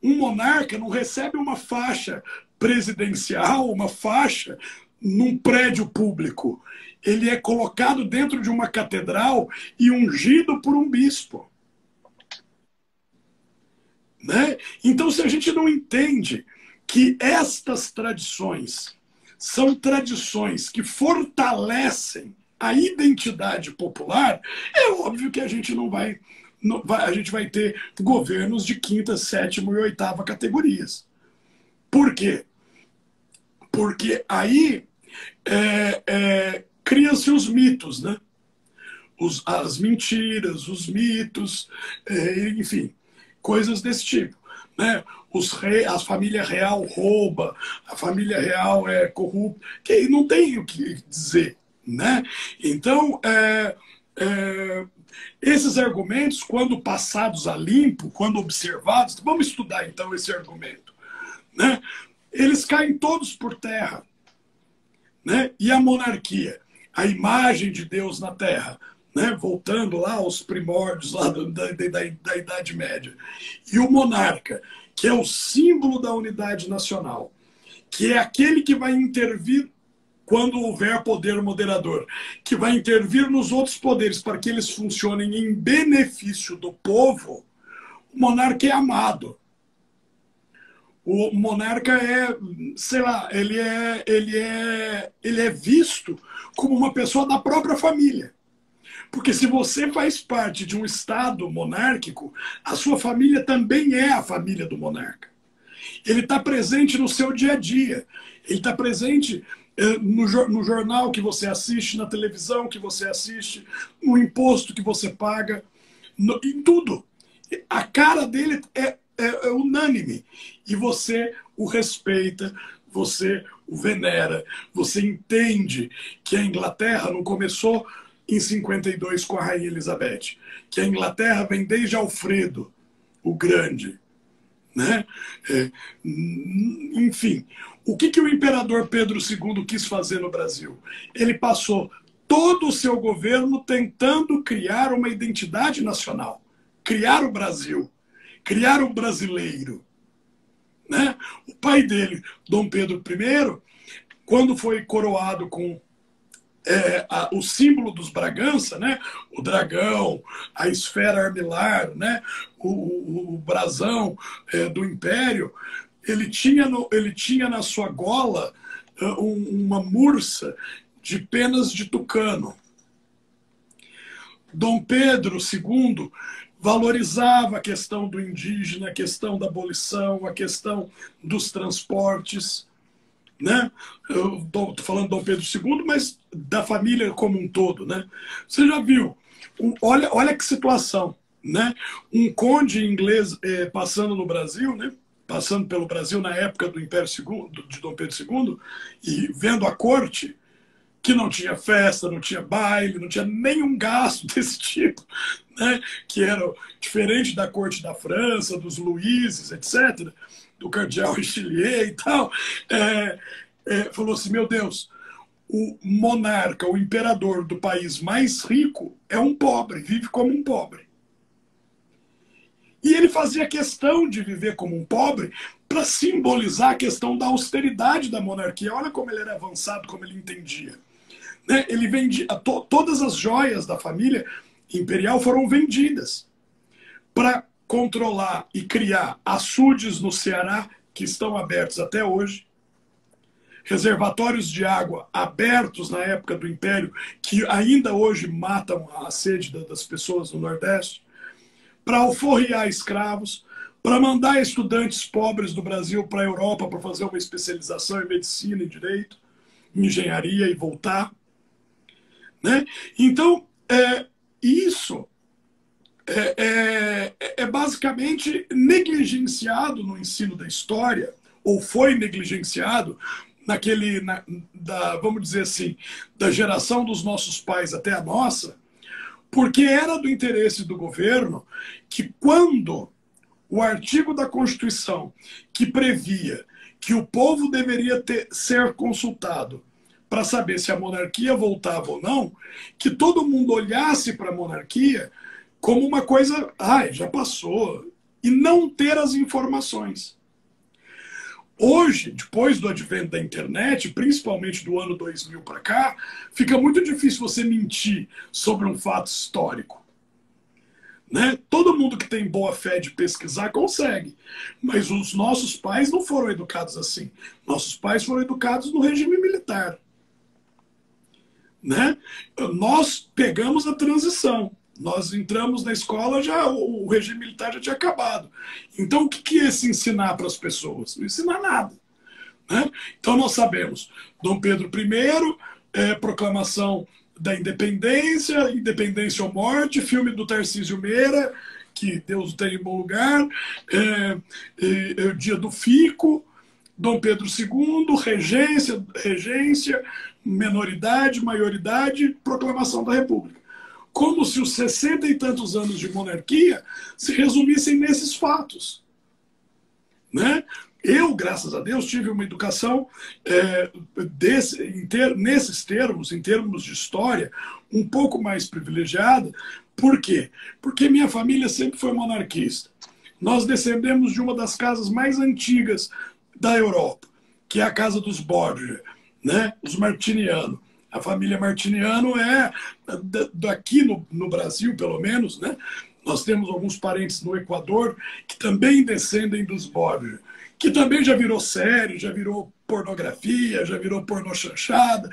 Um monarca não recebe uma faixa presidencial, uma faixa num prédio público. Ele é colocado dentro de uma catedral e ungido por um bispo. Né? Então, se a gente não entende que estas tradições são tradições que fortalecem a identidade popular, é óbvio que a gente a gente vai ter governos de 5ª, 7ª e 8ª categorias. Por quê? Porque aí criam-se os mitos, né? As mentiras, os mitos, enfim, coisas desse tipo. Né? A família real rouba, a família real é corrupta, que não tem o que dizer. Né? Então, esses argumentos, quando passados a limpo, quando observados, vamos estudar então esse argumento, né? Eles caem todos por terra. Né? E a monarquia, a imagem de Deus na terra, né? Voltando lá aos primórdios lá da Idade Média. E o monarca, que é o símbolo da unidade nacional, que é aquele que vai intervir quando houver poder moderador, que vai intervir nos outros poderes para que eles funcionem em benefício do povo, o monarca é amado. O monarca sei lá, ele é visto como uma pessoa da própria família. Porque se você faz parte de um Estado monárquico, a sua família também é a família do monarca. Ele está presente no seu dia a dia. Ele está presente no jornal que você assiste, na televisão que você assiste, no imposto que você paga, em tudo. A cara dele é unânime. E você o respeita, você o venera, você entende que a Inglaterra não começou em 52 com a Rainha Elizabeth, que a Inglaterra vem desde Alfredo, o Grande. Né? Enfim, o que o imperador Pedro II quis fazer no Brasil? Ele passou todo o seu governo tentando criar uma identidade nacional, criar o Brasil, criar o brasileiro. Né? O pai dele, Dom Pedro I, quando foi coroado com o símbolo dos Bragança, né? O dragão, a esfera armilar, né? O brasão do Império, ele tinha na sua gola uma mursa de penas de tucano. Dom Pedro II valorizava a questão do indígena, a questão da abolição, a questão dos transportes, né? Eu estou falando de Dom Pedro II, mas da família como um todo, né? Você já viu? Olha que situação, né? Um conde inglês passando no Brasil, né? Passando pelo Brasil na época do Império II, de Dom Pedro II, e vendo a corte, que não tinha festa, não tinha baile, não tinha nenhum gasto desse tipo, né? Que era diferente da corte da França, dos Luíses, etc., do cardeal Richelieu e tal. Falou assim, meu Deus, o monarca, o imperador do país mais rico é um pobre, vive como um pobre. E ele fazia questão de viver como um pobre para simbolizar a questão da austeridade da monarquia. Olha como ele era avançado, como ele entendia. Né? Ele vendia todas as joias da família imperial foram vendidas para controlar e criar açudes no Ceará, que estão abertos até hoje, reservatórios de água abertos na época do Império, que ainda hoje matam a sede das pessoas no Nordeste, para alforriar escravos, para mandar estudantes pobres do Brasil para a Europa para fazer uma especialização em medicina e direito, em engenharia e voltar. Né? Então, isso é basicamente negligenciado no ensino da história, ou foi negligenciado vamos dizer assim, da geração dos nossos pais até a nossa, porque era do interesse do governo que quando o artigo da Constituição que previa que o povo deveria ser consultado para saber se a monarquia voltava ou não, que todo mundo olhasse para a monarquia como uma coisa, já passou, e não ter as informações. Hoje, depois do advento da internet, principalmente do ano 2000 para cá, fica muito difícil você mentir sobre um fato histórico. Né? Todo mundo que tem boa fé de pesquisar consegue, mas os nossos pais não foram educados assim. Nossos pais foram educados no regime militar. Né? Nós pegamos a transição. Nós entramos na escola, o regime militar já tinha acabado. Então, o que é se ensinar para as pessoas? Não ensinar nada. Né? Então, nós sabemos, Dom Pedro I, proclamação da independência, independência ou morte, filme do Tarcísio Meira, que Deus o tenha em bom lugar, o dia do fico, Dom Pedro II, regência, menoridade, maioridade, proclamação da República. Como se os 60 e tantos anos de monarquia se resumissem nesses fatos. Né? Eu, graças a Deus, tive uma educação nesses termos, em termos de história, um pouco mais privilegiada. Por quê? Porque minha família sempre foi monarquista. Nós descendemos de uma das casas mais antigas da Europa, que é a casa dos Borgia, né? Os Martiniano. A família Martiniano é daqui no Brasil, pelo menos, né? Nós temos alguns parentes no Equador que também descendem dos Borgia, que também já virou série, já virou pornografia, já virou pornochanchada,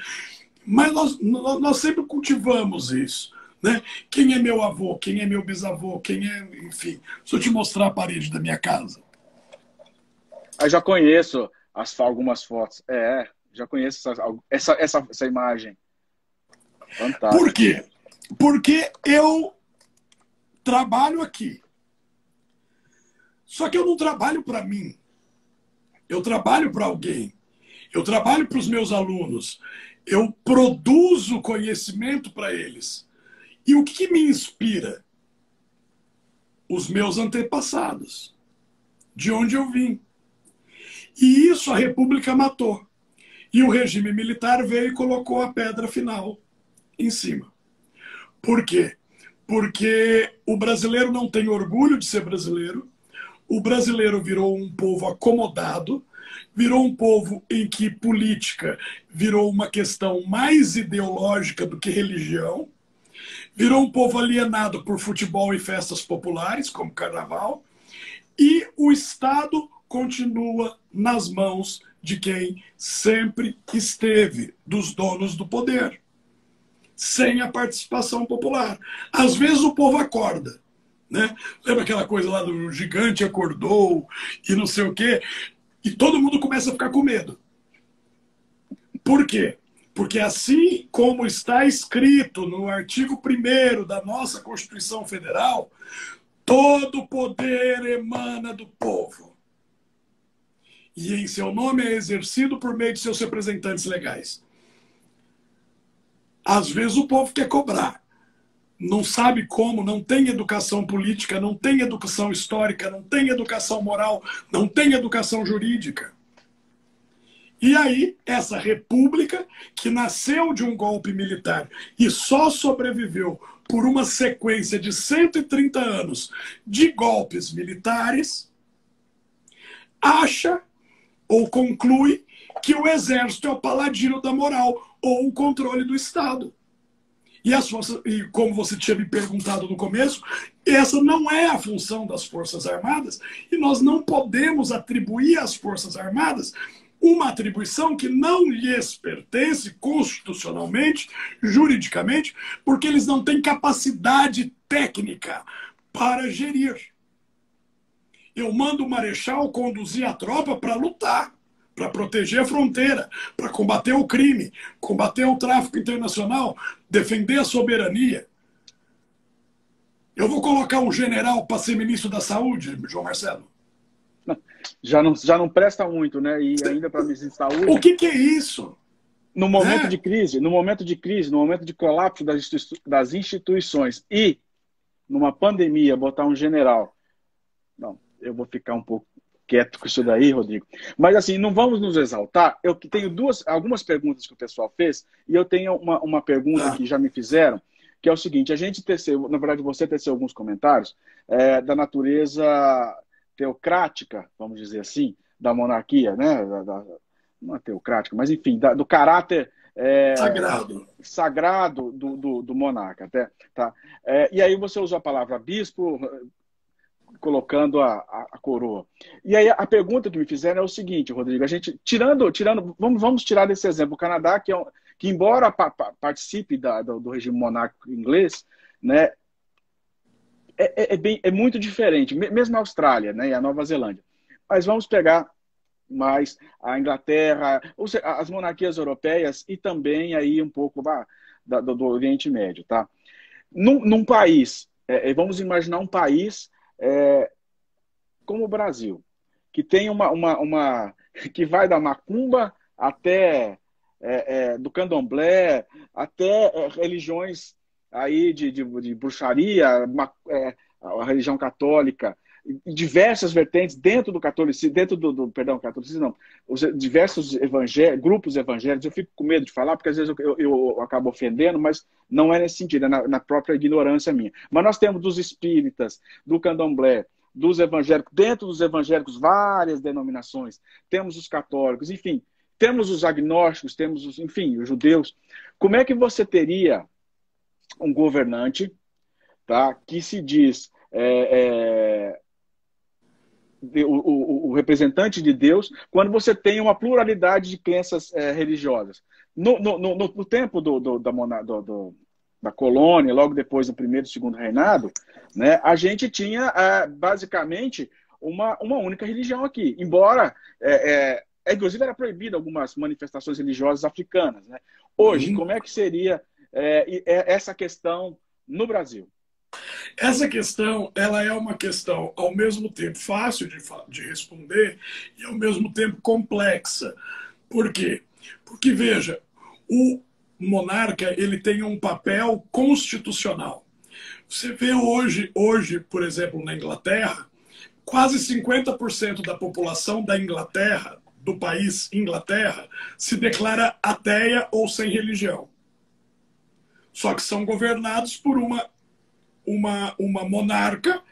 mas nós sempre cultivamos isso. Né? Quem é meu avô, quem é meu bisavô, enfim. Deixa eu te mostrar a parede da minha casa. Eu já conheço algumas fotos. Já conheço essa imagem. Fantástico. Por quê? Porque eu trabalho aqui. Só que eu não trabalho para mim. Eu trabalho para alguém. Eu trabalho para os meus alunos. Eu produzo conhecimento para eles. E o que me inspira? Os meus antepassados. De onde eu vim. E isso a República matou. E o regime militar veio e colocou a pedra final em cima. Por quê? Porque o brasileiro não tem orgulho de ser brasileiro. O brasileiro virou um povo acomodado. virou um povo em que política virou uma questão mais ideológica do que religião, virou um povo alienado por futebol e festas populares, como carnaval, e o Estado continua nas mãos de quem sempre esteve, dos donos do poder, sem a participação popular. Às vezes o povo acorda, né? Lembra aquela coisa lá do gigante acordou e não sei o quê? E todo mundo começa a ficar com medo. Por quê? Porque assim como está escrito no artigo 1º da nossa Constituição Federal, todo poder emana do povo. E em seu nome é exercido por meio de seus representantes legais. Às vezes o povo quer cobrar. Não sabe como, não tem educação política, não tem educação histórica, não tem educação moral, não tem educação jurídica. E aí, essa república, que nasceu de um golpe militar e só sobreviveu por uma sequência de 130 anos de golpes militares, acha ou conclui que o exército é o paladino da moral ou o controle do Estado. E como você tinha me perguntado no começo, essa não é a função das Forças Armadas e nós não podemos atribuir às Forças Armadas uma atribuição que não lhes pertence constitucionalmente, juridicamente, porque eles não têm capacidade técnica para gerir. Eu mando o marechal conduzir a tropa para lutar, para proteger a fronteira, para combater o crime, combater o tráfico internacional, defender a soberania. Eu vou colocar um general para ser ministro da Saúde, João Marcelo? Já não presta muito, né? E ainda para ministro de saúde. O que é isso? No momento de crise, no momento de colapso das instituições e numa pandemia, botar um general. Não, eu vou ficar um pouco quieto com isso daí, Rodrigo. Mas assim, não vamos nos exaltar. Eu tenho algumas perguntas que o pessoal fez e eu tenho uma pergunta que já me fizeram, que é o seguinte: a gente teceu, na verdade você teceu alguns comentários da natureza teocrática, vamos dizer assim, da monarquia, né? Não é teocrática, mas enfim, do caráter sagrado do monarca. Até, tá? E aí você usou a palavra bispo, colocando a coroa. E aí a pergunta que me fizeram é o seguinte, Rodrigo: a gente, vamos tirar desse exemplo o Canadá, que embora participe do regime monárquico inglês, né, é muito diferente, mesmo a Austrália, né, e a Nova Zelândia. Mas vamos pegar mais a Inglaterra, ou seja, as monarquias europeias e também aí um pouco do Oriente Médio, tá? Num país, vamos imaginar um país como o Brasil, que tem que vai da macumba até do candomblé, até religiões aí de bruxaria, a religião católica, diversas vertentes dentro do catolicismo, catolicismo não, os diversos grupos evangélicos. Eu fico com medo de falar, porque às vezes eu acabo ofendendo, mas não é nesse sentido, é na própria ignorância minha. Mas nós temos dos espíritas, do candomblé, dos evangélicos, dentro dos evangélicos várias denominações, temos os católicos, enfim, temos os agnósticos, temos os judeus. Como é que você teria um governante, tá, que se diz o representante de Deus, quando você tem uma pluralidade de crenças religiosas? No tempo da colônia, logo depois do primeiro e segundo reinado, né, a gente tinha basicamente uma única religião aqui, embora inclusive era proibida algumas manifestações religiosas africanas, né? Hoje, como é que seria essa questão no Brasil? Essa questão, ela é uma questão ao mesmo tempo fácil de responder e ao mesmo tempo complexa. Por quê? Porque, veja, o monarca, ele tem um papel constitucional. Você vê hoje, por exemplo, na Inglaterra, quase 50% da população da Inglaterra, do país Inglaterra, se declara ateia ou sem religião. Só que são governados por uma monarca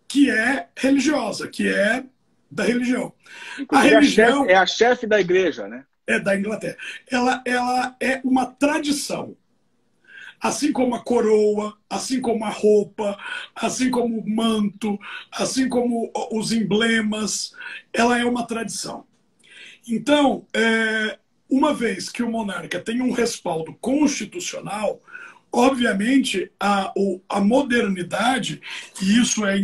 que é religiosa, que é da religião. A Inclusive, religião é a chefe da igreja, né? é da Inglaterra. Ela é uma tradição. Assim como a coroa, assim como a roupa, assim como o manto, assim como os emblemas, ela é uma tradição. Então, uma vez que o monarca tem um respaldo constitucional, obviamente a modernidade, e isso é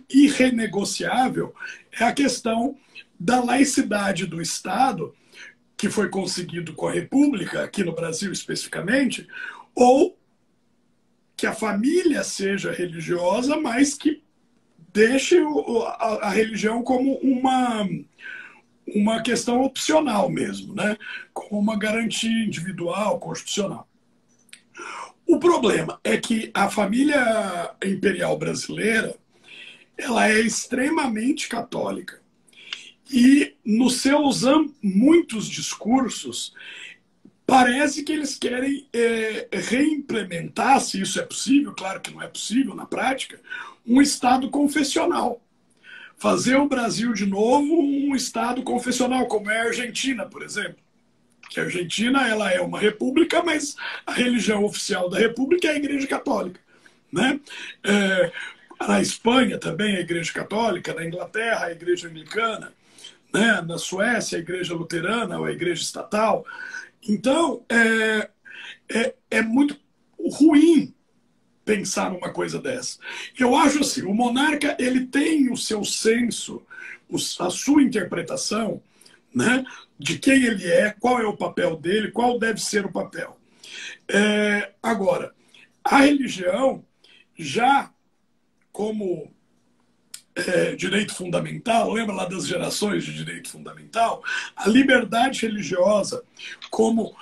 irrenegociável, é a questão da laicidade do Estado, que foi conseguido com a República, aqui no Brasil especificamente, ou que a família seja religiosa, mas que deixe a religião como uma questão opcional mesmo, né? Como uma garantia individual, constitucional. O problema é que a família imperial brasileira ela é extremamente católica. E nos seus muitos discursos, parece que eles querem reimplementar, se isso é possível, claro que não é possível na prática, um Estado confessional. Fazer o Brasil de novo um Estado confessional, como é a Argentina, por exemplo. Que a Argentina ela é uma república, mas a religião oficial da república é a Igreja Católica. Né? Na Espanha também a Igreja Católica, na Inglaterra a Igreja Anglicana, né? Na Suécia a Igreja Luterana ou a Igreja Estatal. Então, é muito ruim pensar numa coisa dessa. Eu acho assim, o monarca ele tem o seu senso, a sua interpretação, né, de quem ele é, qual é o papel dele, qual deve ser o papel. Agora, a religião, já como direito fundamental, lembra lá das gerações de direito fundamental? A liberdade religiosa como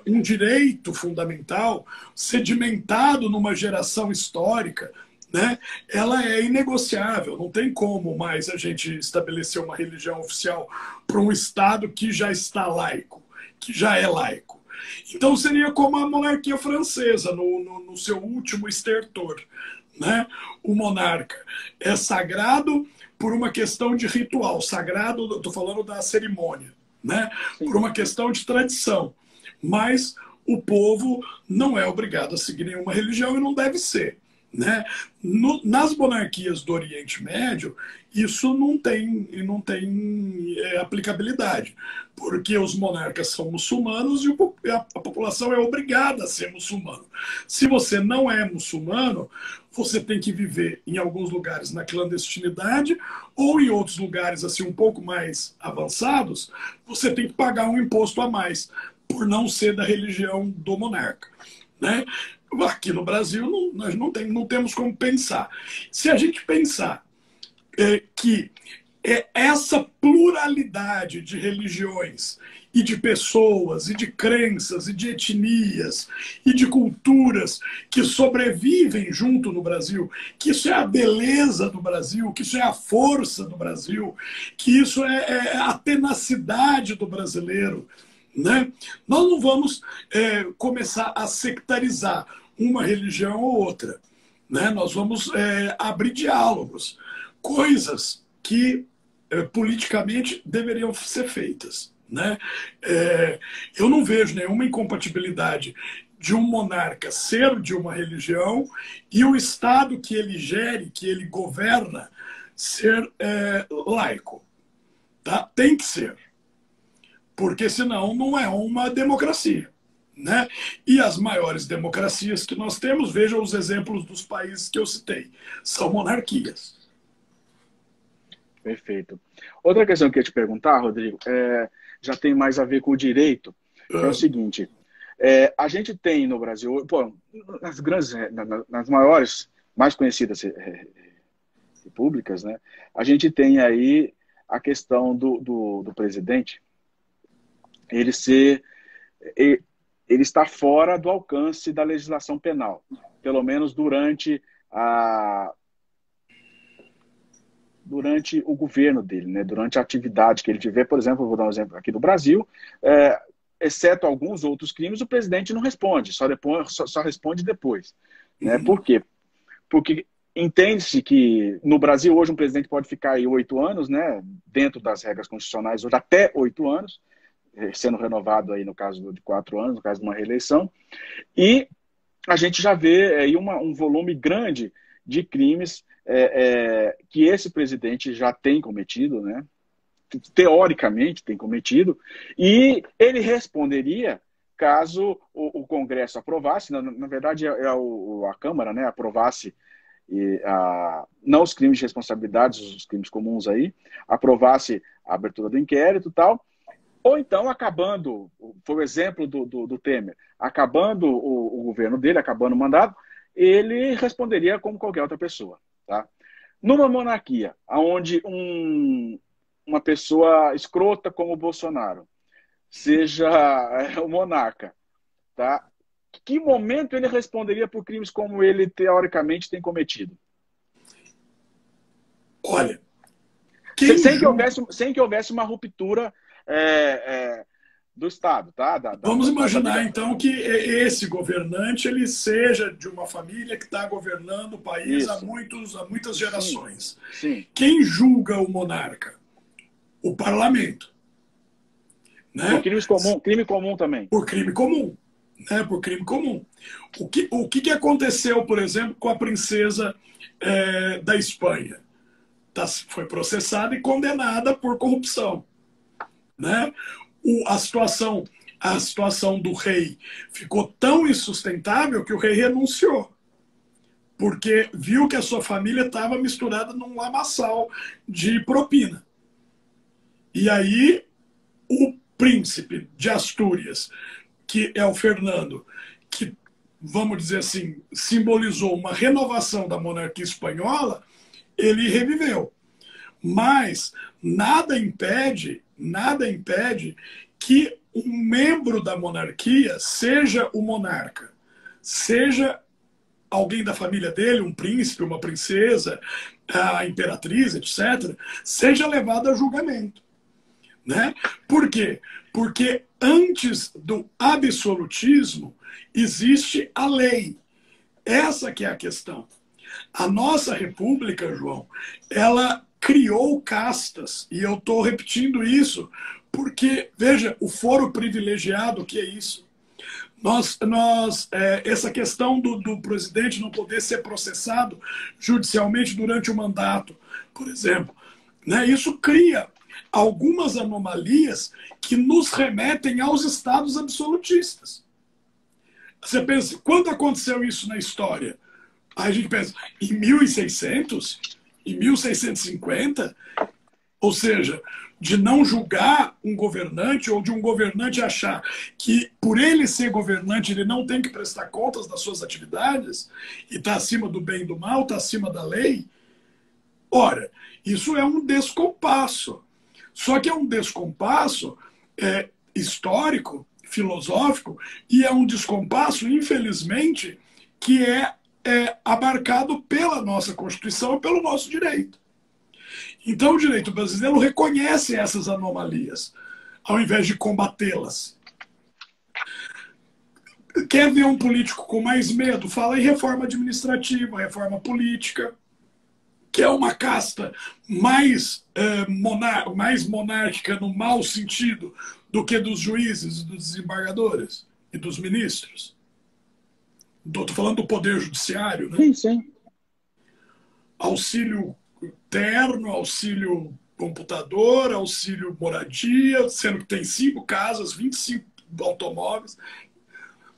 um direito fundamental sedimentado numa geração histórica, né? Ela é inegociável, não tem como mais a gente estabelecer uma religião oficial para um Estado que já está laico, que já é laico. Então seria como a monarquia francesa no seu último estertor. Né? O monarca é sagrado por uma questão de ritual, sagrado, estou falando da cerimônia, né? Por uma questão de tradição, mas o povo não é obrigado a seguir nenhuma religião e não deve ser. Né? Nas monarquias do Oriente Médio, isso não tem aplicabilidade, porque os monarcas são muçulmanos e a população é obrigada a ser muçulmano. Se você não é muçulmano, você tem que viver em alguns lugares na clandestinidade ou em outros lugares assim um pouco mais avançados, você tem que pagar um imposto a mais por não ser da religião do monarca. Né? Aqui no Brasil, nós não temos como pensar. Se a gente pensar que essa pluralidade de religiões e de pessoas, e de crenças, e de etnias, e de culturas que sobrevivem junto no Brasil, que isso é a beleza do Brasil, que isso é a força do Brasil, que isso é a tenacidade do brasileiro, né? Nós não vamos começar a sectarizar uma religião ou outra. Né? Nós vamos abrir diálogos, coisas que politicamente deveriam ser feitas. Né? Eu não vejo nenhuma incompatibilidade de um monarca ser de uma religião e o Estado que ele gere, que ele governa, ser laico. Tá? Tem que ser. Porque senão não é uma democracia. Né? E as maiores democracias que nós temos, vejam os exemplos dos países que eu citei, são monarquias. Perfeito. Outra questão que eu ia te perguntar, Rodrigo, já tem mais a ver com o direito, é o seguinte, a gente tem no Brasil, nas maiores, mais conhecidas repúblicas, né, a gente tem aí a questão do presidente, ele está fora do alcance da legislação penal, pelo menos durante o governo dele, né? Durante a atividade que ele tiver. Por exemplo, vou dar um exemplo aqui do Brasil, exceto alguns outros crimes, o presidente não responde, só responde depois. Né? Por quê? Porque entende-se que no Brasil hoje um presidente pode ficar aí 8 anos, né, dentro das regras constitucionais, hoje até 8 anos, sendo renovado aí no caso de 4 anos, no caso de uma reeleição, e a gente já vê aí um volume grande de crimes que esse presidente já tem cometido, né, teoricamente tem cometido, e ele responderia caso o Congresso aprovasse, na verdade a Câmara, né, aprovasse não os crimes de responsabilidade, os crimes comuns aí, aprovasse a abertura do inquérito e tal, ou então acabando, foi o exemplo do Temer, acabando o governo dele, acabando o mandato, ele responderia como qualquer outra pessoa. Tá? Numa monarquia, onde uma pessoa escrota como o Bolsonaro seja o monarca, tá? Que momento ele responderia por crimes como ele teoricamente tem cometido? Olha, sem que houvesse uma ruptura do Estado, tá? Vamos imaginar então que esse governante ele seja de uma família que está governando o país há muitas gerações. Sim. Quem julga o monarca? O parlamento. Né? Por crime comum também. Por crime comum. Né? Por crime comum. O que aconteceu, por exemplo, com a princesa da Espanha? Foi processada e condenada por corrupção. Né? A situação do rei ficou tão insustentável que o rei renunciou. Porque viu que a sua família estava misturada num lamaçal de propina. E aí o príncipe de Astúrias, que é o Fernando, que, vamos dizer assim, simbolizou uma renovação da monarquia espanhola, ele reviveu. Mas nada impede que um membro da monarquia seja o monarca, seja alguém da família dele, um príncipe, uma princesa, a imperatriz, etc., seja levado a julgamento. Né? Por quê? Porque antes do absolutismo existe a lei. Essa que é a questão. A nossa república, João, ela criou castas, e eu estou repetindo isso, porque, veja, o foro privilegiado, o que é isso? Essa questão do presidente não poder ser processado judicialmente durante o mandato, por exemplo, né, isso cria algumas anomalias que nos remetem aos estados absolutistas. Você pensa, quando aconteceu isso na história? Aí a gente pensa, em 1600? Em 1650? Ou seja, de não julgar um governante ou de um governante achar que por ele ser governante ele não tem que prestar contas das suas atividades e está acima do bem e do mal, está acima da lei. Ora, isso é um descompasso. Só que é um descompasso histórico, filosófico, e é um descompasso, infelizmente, que é abarcado pela nossa Constituição e pelo nosso direito. Então o direito brasileiro reconhece essas anomalias, ao invés de combatê-las. Quer ver um político com mais medo? Fala em reforma administrativa, reforma política, que é uma casta mais monárquica no mau sentido do que dos juízes, dos desembargadores e dos ministros. Estou falando do poder judiciário, né? Sim, sim. Auxílio terno, auxílio computador, auxílio moradia, sendo que tem 5 casas, 25 automóveis.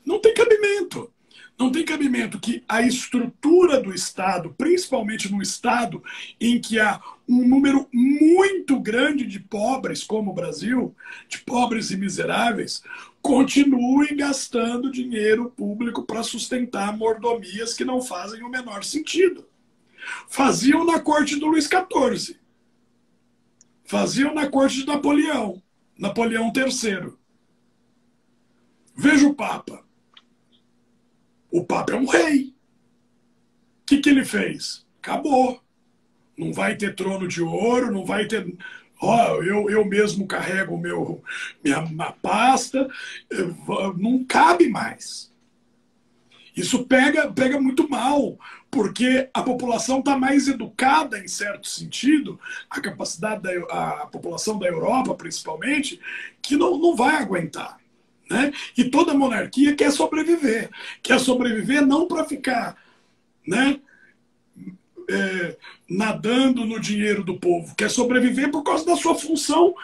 Não tem cabimento. Não tem cabimento que a estrutura do Estado, principalmente no Estado em que há um número muito grande de pobres, como o Brasil, de pobres e miseráveis, continue gastando dinheiro público para sustentar mordomias que não fazem o menor sentido. Faziam na corte do Luís XIV. Faziam na corte de Napoleão III. Veja o Papa. O Papa é um rei. O que ele fez? Acabou. Não vai ter trono de ouro, não vai ter... eu mesmo carrego minha pasta. Não cabe mais. Isso pega muito mal, porque a população está mais educada, em certo sentido, a população da Europa, principalmente, que não vai aguentar. Né? E toda monarquia quer sobreviver não para ficar, né, nadando no dinheiro do povo, quer sobreviver por causa da sua função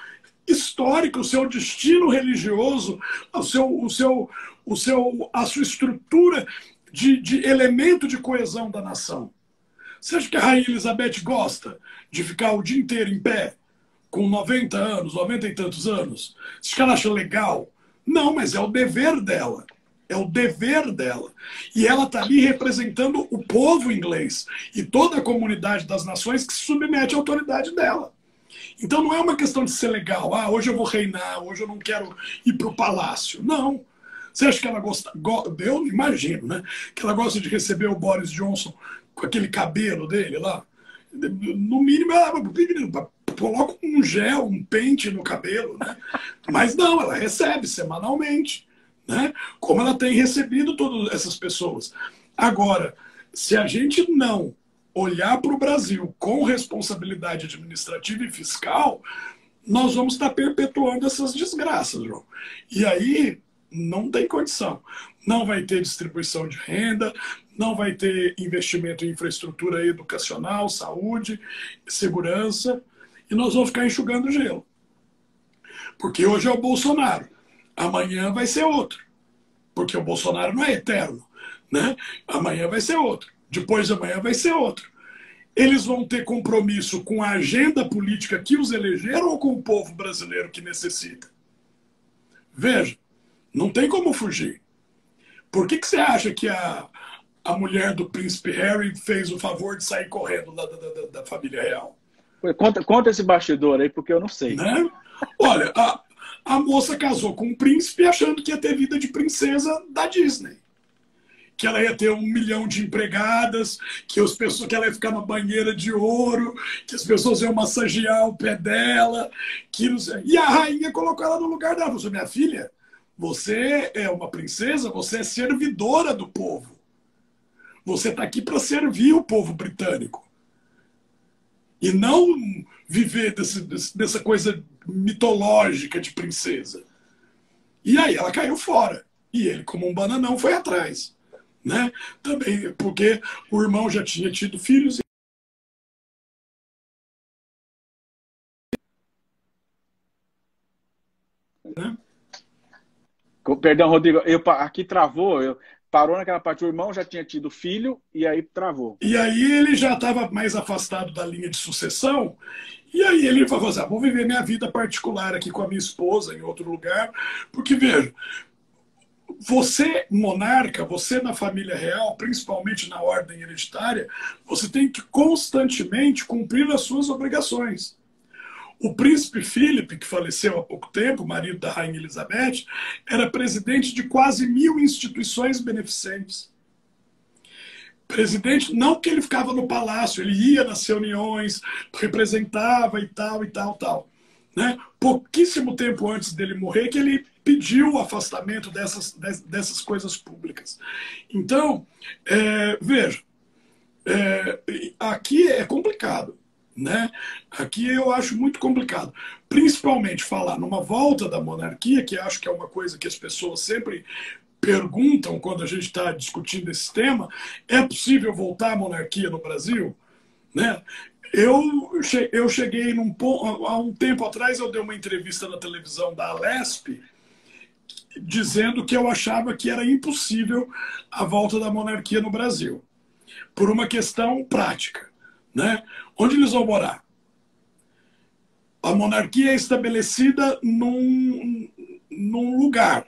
histórica, o seu destino religioso, a sua estrutura de elemento de coesão da nação. Você acha que a Rainha Elizabeth gosta de ficar o dia inteiro em pé, com 90 anos, 90 e tantos anos? Você acha que ela acha legal? Não, mas é o dever dela. É o dever dela. E ela está ali representando o povo inglês e toda a comunidade das nações que se submete à autoridade dela. Então não é uma questão de ser legal. Ah, hoje eu vou reinar, hoje eu não quero ir para o palácio. Não. Você acha que ela gosta... Eu imagino, né? Que ela gosta de receber o Boris Johnson com aquele cabelo dele lá. No mínimo, ela coloca um gel, um pente no cabelo, né? Mas não, ela recebe semanalmente, né? Como ela tem recebido todas essas pessoas. Agora, se a gente não olhar para o Brasil com responsabilidade administrativa e fiscal, nós vamos estar perpetuando essas desgraças, João. E aí não tem condição. Não vai ter distribuição de renda, não vai ter investimento em infraestrutura educacional, saúde, segurança, e nós vamos ficar enxugando gelo. Porque hoje é o Bolsonaro, amanhã vai ser outro. Porque o Bolsonaro não é eterno, né? Amanhã vai ser outro, depois de amanhã vai ser outro. Eles vão ter compromisso com a agenda política que os elegeram ou com o povo brasileiro que necessita? Veja, não tem como fugir. Por que você acha que a mulher do príncipe Harry fez o favor de sair correndo da família real? Conta esse bastidor aí, porque eu não sei. Né? Olha, a moça casou com um príncipe achando que ia ter vida de princesa da Disney. Que ela ia ter 1 milhão de empregadas, que ela ia ficar na banheira de ouro, que as pessoas iam massagear o pé dela. E a rainha colocou ela no lugar dela. Falou: minha filha, você é uma princesa, você é servidora do povo. Você está aqui para servir o povo britânico. E não viver dessa coisa mitológica de princesa. E aí ela caiu fora. E ele, como um bananão, foi atrás. Né? Também porque o irmão já tinha tido filhos. Né? Perdão, Rodrigo, aqui travou, parou naquela parte, o irmão já tinha tido filho e aí travou. E aí ele já estava mais afastado da linha de sucessão, e aí ele falou assim: vou viver minha vida particular aqui com a minha esposa em outro lugar, porque veja, você monarca, você na família real, principalmente na ordem hereditária, você tem que constantemente cumprir as suas obrigações. O príncipe Philip, que faleceu há pouco tempo, marido da rainha Elizabeth, era presidente de quase 1000 instituições beneficentes. Presidente, não que ele ficava no palácio, ele ia nas reuniões, representava e tal. Né? Pouquíssimo tempo antes dele morrer, que ele pediu o afastamento dessas coisas públicas. Então, veja, aqui é complicado. Né? Aqui eu acho muito complicado, principalmente falar numa volta da monarquia, que acho que é uma coisa que as pessoas sempre perguntam quando a gente está discutindo esse tema: é possível voltar à monarquia no Brasil? Né? Eu cheguei há um tempo atrás, eu dei uma entrevista na televisão da Alesp, dizendo que eu achava que era impossível a volta da monarquia no Brasil, por uma questão prática. Né? Onde eles vão morar? A monarquia é estabelecida num lugar.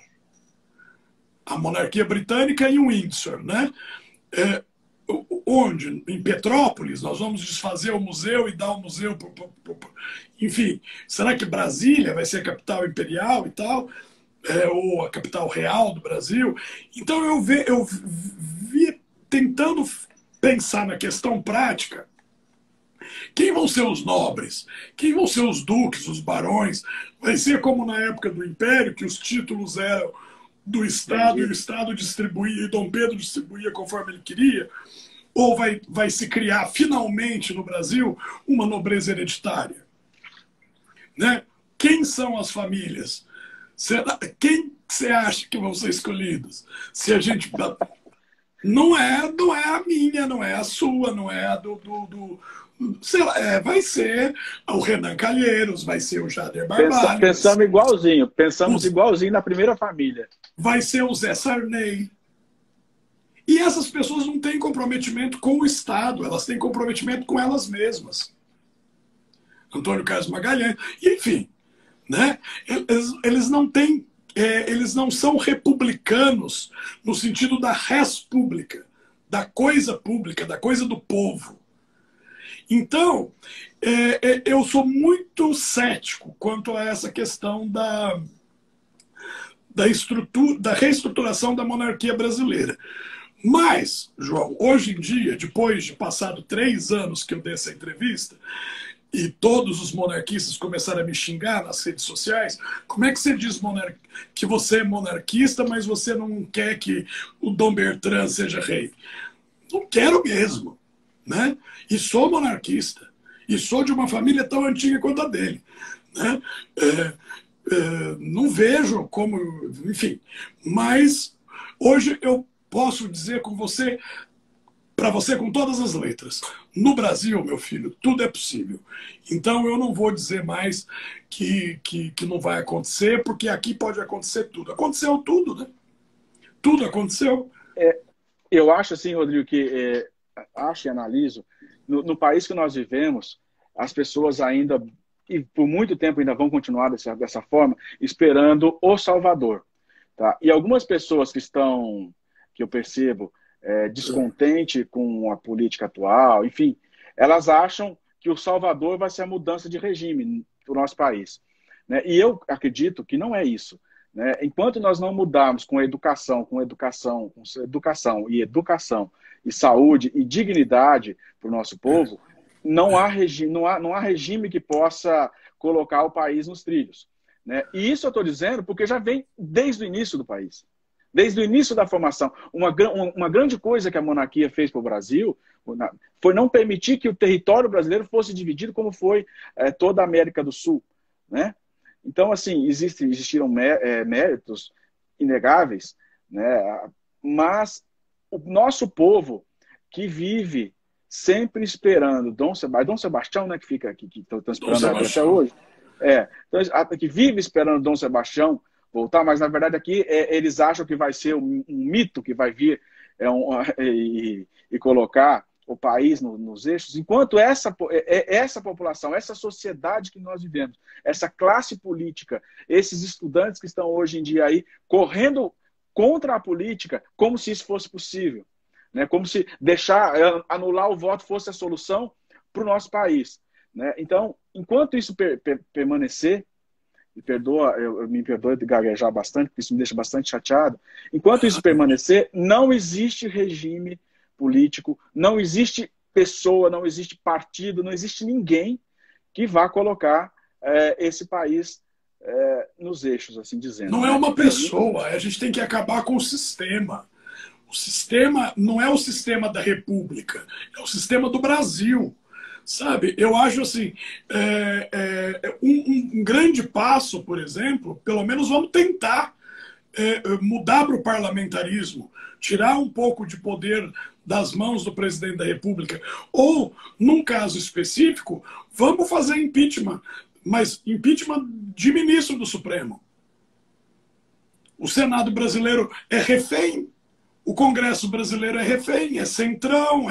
A monarquia britânica em Windsor. Né? Onde? Em Petrópolis? Nós vamos desfazer o museu e dar o museu... Enfim, será que Brasília vai ser a capital imperial e tal? Ou a capital real do Brasil? Então eu vi tentando pensar na questão prática. Quem vão ser os nobres? Quem vão ser os duques, os barões? Vai ser como na época do Império, que os títulos eram do Estado, e o Estado distribuía, e Dom Pedro distribuía conforme ele queria, ou vai se criar finalmente no Brasil uma nobreza hereditária? Né? Quem são as famílias? Quem você acha que vão ser escolhidos? Se a gente... Não é a minha, não é a sua, não é a sei lá, vai ser o Renan Calheiros, vai ser o Jader Barbalho. Pensamos igualzinho na primeira família. Vai ser o Zé Sarney. E essas pessoas não têm comprometimento com o Estado, elas têm comprometimento com elas mesmas. Antônio Carlos Magalhães, enfim, né? Eles não têm, eles não são republicanos no sentido da res pública, da coisa pública, da coisa do povo. Então, eu sou muito cético quanto a essa questão da reestruturação da monarquia brasileira. Mas, João, hoje em dia, depois de passado 3 anos que eu dei essa entrevista, e todos os monarquistas começaram a me xingar nas redes sociais, como é que você diz que você é monarquista, mas você não quer que o Dom Bertrand seja rei? Não quero mesmo, né? E sou monarquista. E sou de uma família tão antiga quanto a dele, né? Não vejo como... Enfim, mas hoje eu posso dizer para você com todas as letras. No Brasil, meu filho, tudo é possível. Então eu não vou dizer mais que não vai acontecer, porque aqui pode acontecer tudo. Aconteceu tudo, né? Tudo aconteceu. Eu acho assim, Rodrigo, que acho e analiso, no país que nós vivemos, as pessoas ainda, e por muito tempo ainda vão continuar dessa forma, esperando o Salvador. Tá? E algumas pessoas que eu percebo, descontente com a política atual, enfim, elas acham que o Salvador vai ser a mudança de regime para o nosso país. Né? E eu acredito que não é isso. Né? Enquanto nós não mudarmos com educação e saúde e dignidade para o nosso povo, não há regime que possa colocar o país nos trilhos. Né? E isso eu estou dizendo porque já vem desde o início do país. Desde o início da formação. Uma grande coisa que a monarquia fez para o Brasil foi não permitir que o território brasileiro fosse dividido como foi toda a América do Sul. Né? Então, assim, existiram méritos inegáveis, né? Mas o nosso povo que vive sempre esperando Dom Sebastião, né, que fica aqui, que estão esperando até hoje, então, que vive esperando Dom Sebastião voltar, mas na verdade aqui eles acham que vai ser um mito que vai vir e colocar o país nos eixos, enquanto essa população, essa sociedade que nós vivemos, essa classe política, esses estudantes que estão hoje em dia aí correndo contra a política, como se isso fosse possível, né? Como se anular o voto fosse a solução para o nosso país. Né? Então, enquanto isso permanecer, me perdoa de gaguejar bastante, porque isso me deixa bastante chateado. Enquanto isso permanecer, não existe regime político, não existe pessoa, não existe partido, não existe ninguém que vá colocar esse país nos eixos, assim dizendo. Não é uma pessoa, a gente tem que acabar com o sistema. O sistema não é o sistema da República, é o sistema do Brasil. Sabe, eu acho assim, um grande passo, por exemplo, pelo menos vamos tentar mudar para o parlamentarismo, tirar um pouco de poder das mãos do presidente da República, ou, num caso específico, vamos fazer impeachment, mas impeachment de ministro do Supremo. O Senado brasileiro é refém, o Congresso brasileiro é refém, é centrão,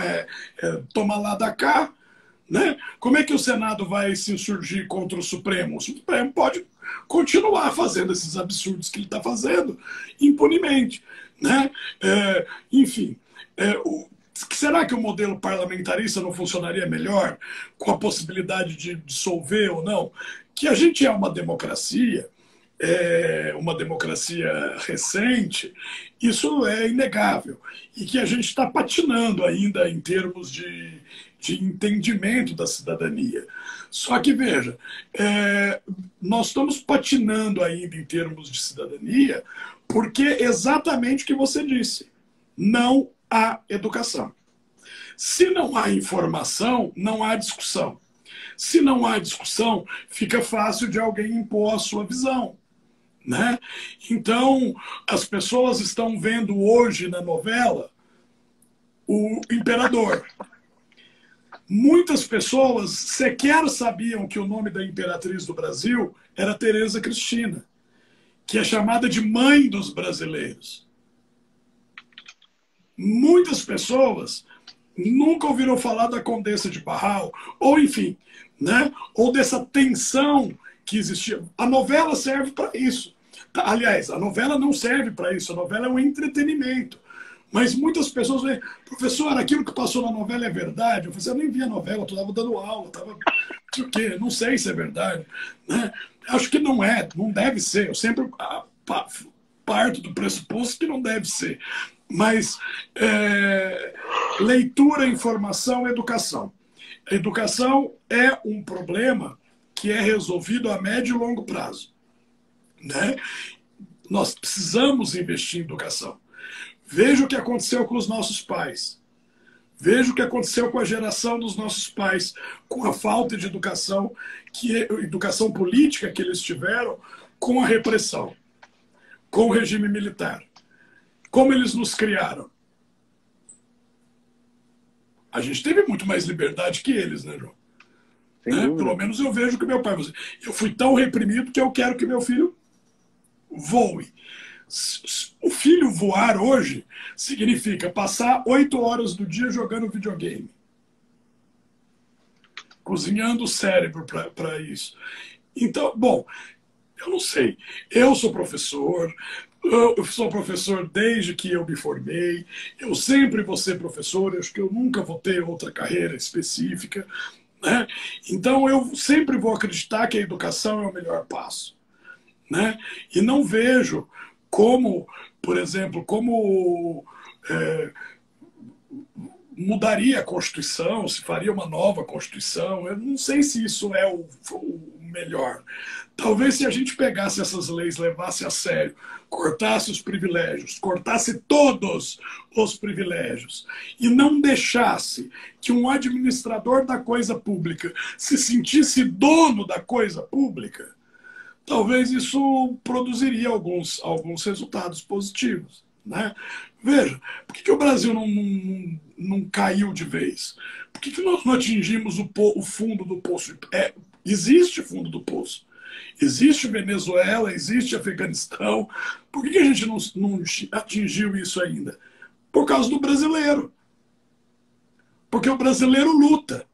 toma lá da cá. Né? Como é que o Senado vai se insurgir contra o Supremo? O Supremo pode continuar fazendo esses absurdos que ele está fazendo impunemente. Né? Enfim, será que o modelo parlamentarista não funcionaria melhor com a possibilidade de dissolver ou não? Que a gente é uma democracia recente, isso é inegável. E que a gente está patinando ainda em termos de entendimento da cidadania. Só que, veja, nós estamos patinando ainda em termos de cidadania Porque exatamente o que você disse. Não há educação. Se não há informação, não há discussão. Se não há discussão, fica fácil de alguém impor a sua visão, né? Então, as pessoas estão vendo hoje na novela o imperador. Muitas pessoas sequer sabiam que o nome da imperatriz do Brasil era Teresa Cristina, que é chamada de mãe dos brasileiros. Muitas pessoas nunca ouviram falar da Condessa de Barral, ou enfim, né? Ou dessa tensão que existia. A novela serve para isso. Aliás, a novela não serve para isso, a novela é um entretenimento. Mas muitas pessoas veem, professor, aquilo que passou na novela é verdade? Eu falei, eu nem vi a novela, eu estava dando aula, estava. O quê? Não sei se é verdade. Né? Acho que não é, não deve ser. Eu sempre parto do pressuposto que não deve ser. Mas leitura, informação, educação. A educação é um problema que é resolvido a médio e longo prazo, né? Nós precisamos investir em educação. Veja o que aconteceu com os nossos pais. Veja o que aconteceu com a geração dos nossos pais, com a falta de educação, educação política que eles tiveram, com a repressão, com o regime militar. Como eles nos criaram? A gente teve muito mais liberdade que eles, né, João? Pelo menos eu vejo que meu pai... Eu fui tão reprimido que eu quero que meu filho voe. O filho voar hoje significa passar 8 horas do dia jogando videogame. Cozinhando o cérebro para isso. Então, bom, eu não sei. Eu sou professor... Eu sou professor desde que eu me formei. Eu sempre vou ser professor. Acho que eu nunca vou ter outra carreira específica, né? Então eu sempre vou acreditar que a educação é o melhor passo, né? E não vejo como, por exemplo, mudaria a Constituição, se faria uma nova Constituição. Eu não sei se isso é o melhor. Talvez se a gente pegasse essas leis, levasse a sério, cortasse os privilégios, cortasse todos os privilégios e não deixasse que um administrador da coisa pública se sentisse dono da coisa pública, talvez isso produziria alguns resultados positivos, né? Veja, por que o Brasil não caiu de vez? Por que nós não atingimos o fundo do poço? Existe fundo do poço. Existe Venezuela, existe Afeganistão. Por que a gente não atingiu isso ainda? Por causa do brasileiro. Porque o brasileiro luta.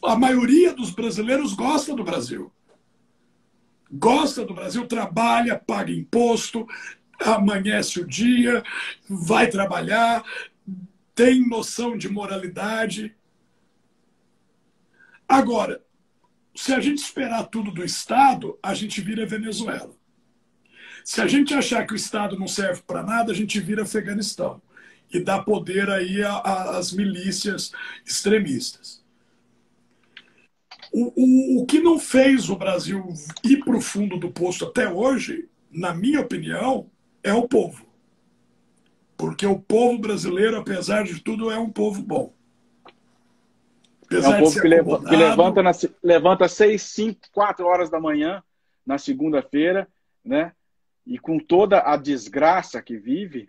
A maioria dos brasileiros gosta do Brasil. Gosta do Brasil, trabalha, paga imposto, amanhece o dia, vai trabalhar, tem noção de moralidade. Agora, se a gente esperar tudo do Estado, a gente vira Venezuela. Se a gente achar que o Estado não serve para nada, a gente vira Afeganistão. E dá poder aí às milícias extremistas. O que não fez o Brasil ir para o fundo do poço até hoje, na minha opinião, é o povo. Porque o povo brasileiro, apesar de tudo, é um povo bom. É um povo que levanta 6, 5, 4 horas da manhã na segunda-feira, né? E com toda a desgraça que vive,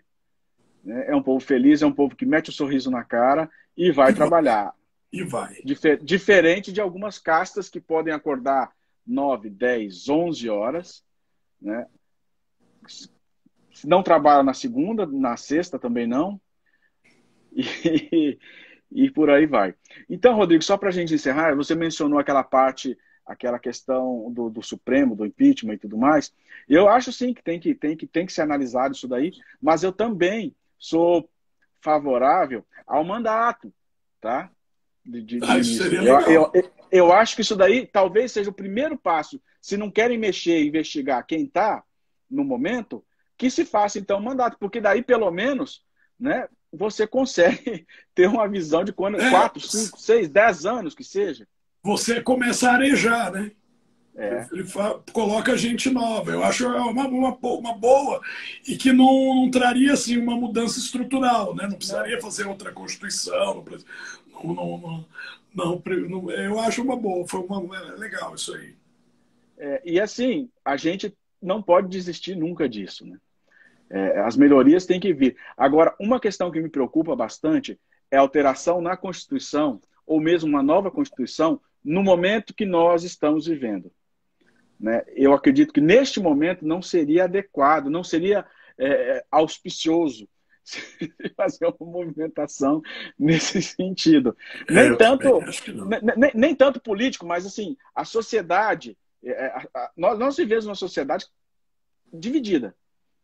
né? É um povo feliz, é um povo que mete o sorriso na cara e vai trabalhar. E vai. Diferente de algumas castas que podem acordar 9, 10, 11 horas, né? Não trabalham na segunda, na sexta também não. E por aí vai. Então, Rodrigo, só para a gente encerrar, você mencionou aquela parte, aquela questão do Supremo, do impeachment e tudo mais. Eu acho sim que tem que ser analisado isso daí, mas eu também sou favorável ao mandato, tá? Eu acho que isso daí talvez seja o primeiro passo. Se não querem mexer e investigar quem está no momento, que se faça então o mandato, porque daí pelo menos, né, você consegue ter uma visão de quando 4, 5, 6, 10 anos que seja. Você começa a arejar, né? É. Ele coloca gente nova. Eu acho uma boa e que não traria assim, uma mudança estrutural, né? Não precisaria fazer outra Constituição. Eu acho uma boa. Legal isso aí. E assim, a gente não pode desistir nunca disso, né? As melhorias têm que vir. Agora, uma questão que me preocupa bastante é a alteração na Constituição, ou mesmo uma nova Constituição, no momento que nós estamos vivendo. Né? Eu acredito que neste momento não seria adequado, não seria auspicioso fazer uma movimentação nesse sentido. Nem Eu também tanto, acho que não. nem tanto político, mas assim, a sociedade, nós vivemos uma sociedade dividida,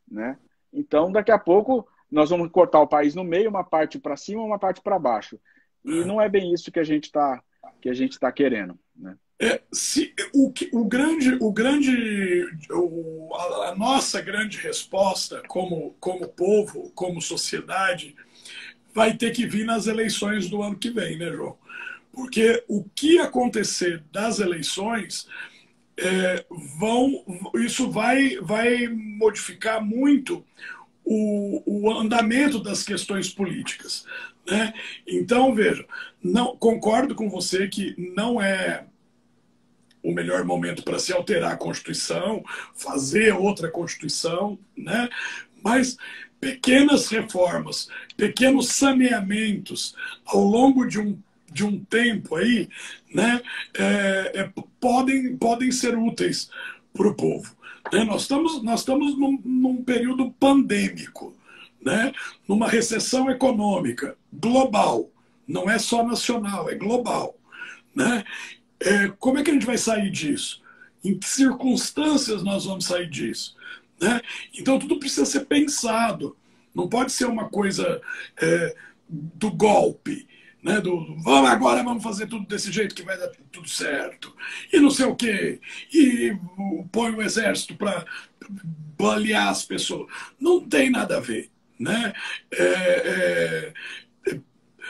né? Então, daqui a pouco, nós vamos cortar o país no meio, uma parte para cima, uma parte para baixo. E não é bem isso que a gente está querendo, né? A nossa grande resposta como povo, como sociedade, vai ter que vir nas eleições do ano que vem, né, João? Porque o que acontecer das eleições isso vai modificar muito o andamento das questões políticas, né? Então, veja, não concordo com você que não é o melhor momento para se alterar a Constituição, fazer outra Constituição, né? Mas pequenas reformas, pequenos saneamentos ao longo de um tempo aí, né, podem ser úteis para o povo. Né? Nós estamos num período pandêmico, né? Numa recessão econômica global, não é só nacional, é global. Né? Como é que a gente vai sair disso? Em que circunstâncias nós vamos sair disso? Né? Então tudo precisa ser pensado. Não pode ser uma coisa do golpe, né? Agora vamos fazer tudo desse jeito que vai dar tudo certo. E não sei o quê. E põe o exército para balear as pessoas. Não tem nada a ver. Né?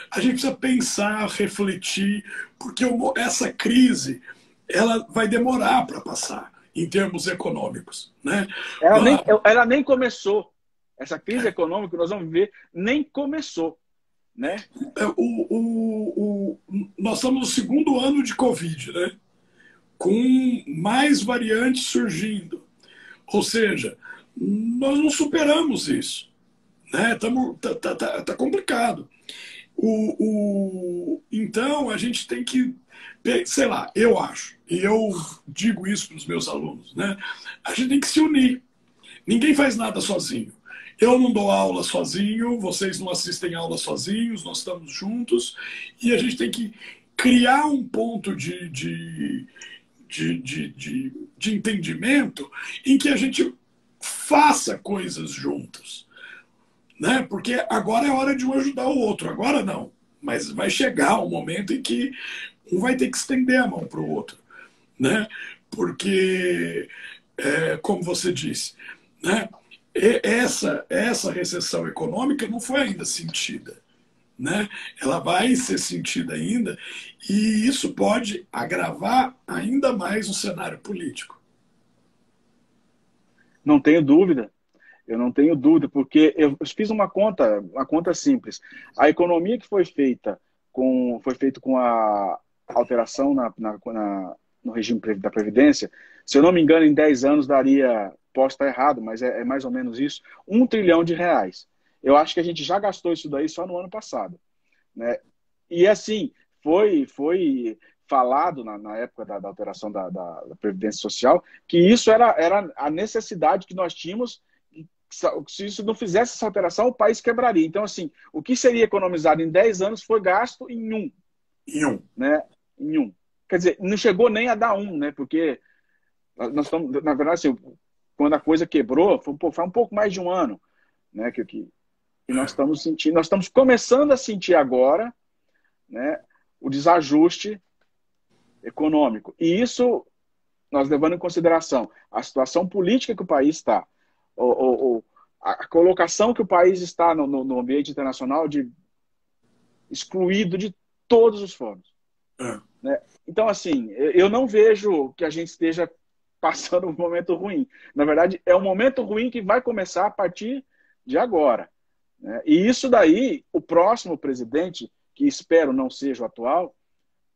A gente precisa pensar, refletir, porque essa crise ela vai demorar para passar em termos econômicos. Né? Ela nem começou. Essa crise econômica que nós vamos ver nem começou. Né? Nós estamos no segundo ano de Covid, né? Com mais variantes surgindo. Ou seja, nós não superamos isso. Né? Tá complicado. Então, a gente tem que, sei lá, eu acho, e eu digo isso para os meus alunos, né? A gente tem que se unir. Ninguém faz nada sozinho. Eu não dou aula sozinho, vocês não assistem aula sozinhos, nós estamos juntos e a gente tem que criar um ponto de entendimento em que a gente faça coisas juntos. Né? Porque agora é hora de um ajudar o outro, agora não. Mas vai chegar um momento em que um vai ter que estender a mão para o outro. Né? Porque, como você disse, né? Essa recessão econômica não foi ainda sentida. Né? Ela vai ser sentida ainda e isso pode agravar ainda mais o cenário político. Não tenho dúvida. Eu não tenho dúvida, porque eu fiz uma conta simples. A economia que foi feita com a alteração no regime da Previdência, se eu não me engano, em 10 anos daria, posso estar errado, mas é mais ou menos isso, R$ 1 trilhão. Eu acho que a gente já gastou isso daí só no ano passado. Né? E assim, foi falado na época da alteração da Previdência Social, que isso era a necessidade que nós tínhamos. Se isso não fizesse essa alteração, o país quebraria. Então, assim, o que seria economizado em 10 anos foi gasto em um. Né? Em um. Quer dizer, não chegou nem a dar um, né? Porque nós estamos, na verdade, assim, quando a coisa quebrou, foi um pouco mais de um ano, né? Que nós estamos sentindo, nós estamos começando a sentir agora, né, o desajuste econômico. E isso nós levando em consideração a situação política que o país está, a colocação que o país está no ambiente internacional de excluído de todos os fóruns. Né? Então, assim, eu não vejo que a gente esteja passando um momento ruim. Na verdade, é um momento ruim que vai começar a partir de agora, né? E isso daí, o próximo presidente, que espero não seja o atual,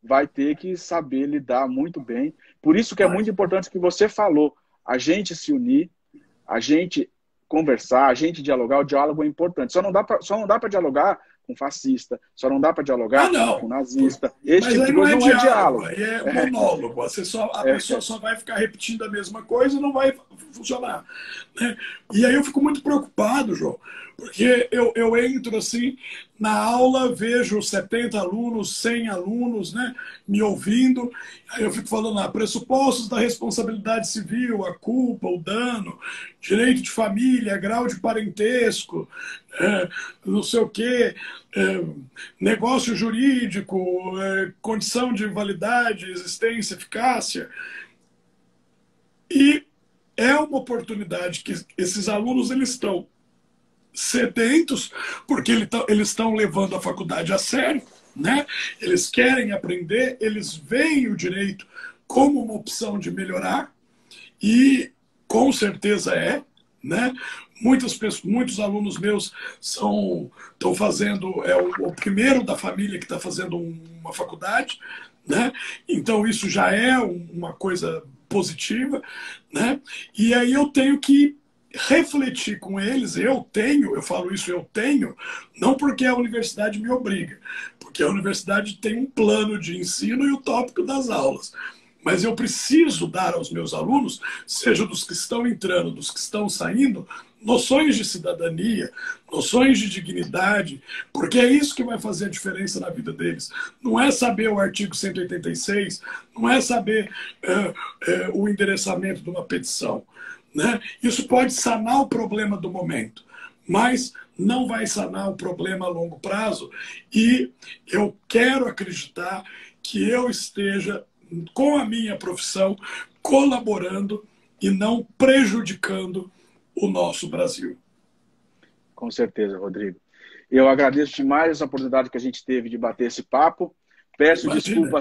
vai ter que saber lidar muito bem. Por isso que é muito importante o que você falou, a gente se unir, a gente conversar, a gente dialogar. O diálogo é importante. Só não dá para dialogar com fascista, só não dá para dialogar com não. nazista. Esse Mas tipo aí de não coisa é não é diálogo, diálogo. aí é monólogo. A pessoa só vai ficar repetindo a mesma coisa e não vai funcionar, né? E aí eu fico muito preocupado, João, porque eu entro assim na aula, vejo 70 alunos, 100 alunos, né, me ouvindo, aí eu fico falando, pressupostos da responsabilidade civil, a culpa, o dano, direito de família, grau de parentesco, não sei o quê, negócio jurídico, condição de validade, existência, eficácia. E é uma oportunidade que esses alunos eles estão sedentos, porque eles estão levando a faculdade a sério, né? Eles querem aprender, eles veem o direito como uma opção de melhorar, e com certeza né? Muitos alunos meus estão fazendo, o primeiro da família que está fazendo uma faculdade, né? Então isso já é uma coisa positiva, né? E aí eu tenho que refletir com eles, eu falo isso, eu tenho, não porque a universidade me obriga, porque a universidade tem um plano de ensino e o tópico das aulas. Mas eu preciso dar aos meus alunos, seja dos que estão entrando, dos que estão saindo, noções de cidadania, noções de dignidade, porque é isso que vai fazer a diferença na vida deles. Não é saber o artigo 186, não é saber o endereçamento de uma petição, né? Isso pode sanar o problema do momento, mas não vai sanar o problema a longo prazo. E eu quero acreditar que eu esteja, com a minha profissão, colaborando e não prejudicando o nosso Brasil. Com certeza, Rodrigo. Eu agradeço demais essa oportunidade que a gente teve de bater esse papo. Peço desculpa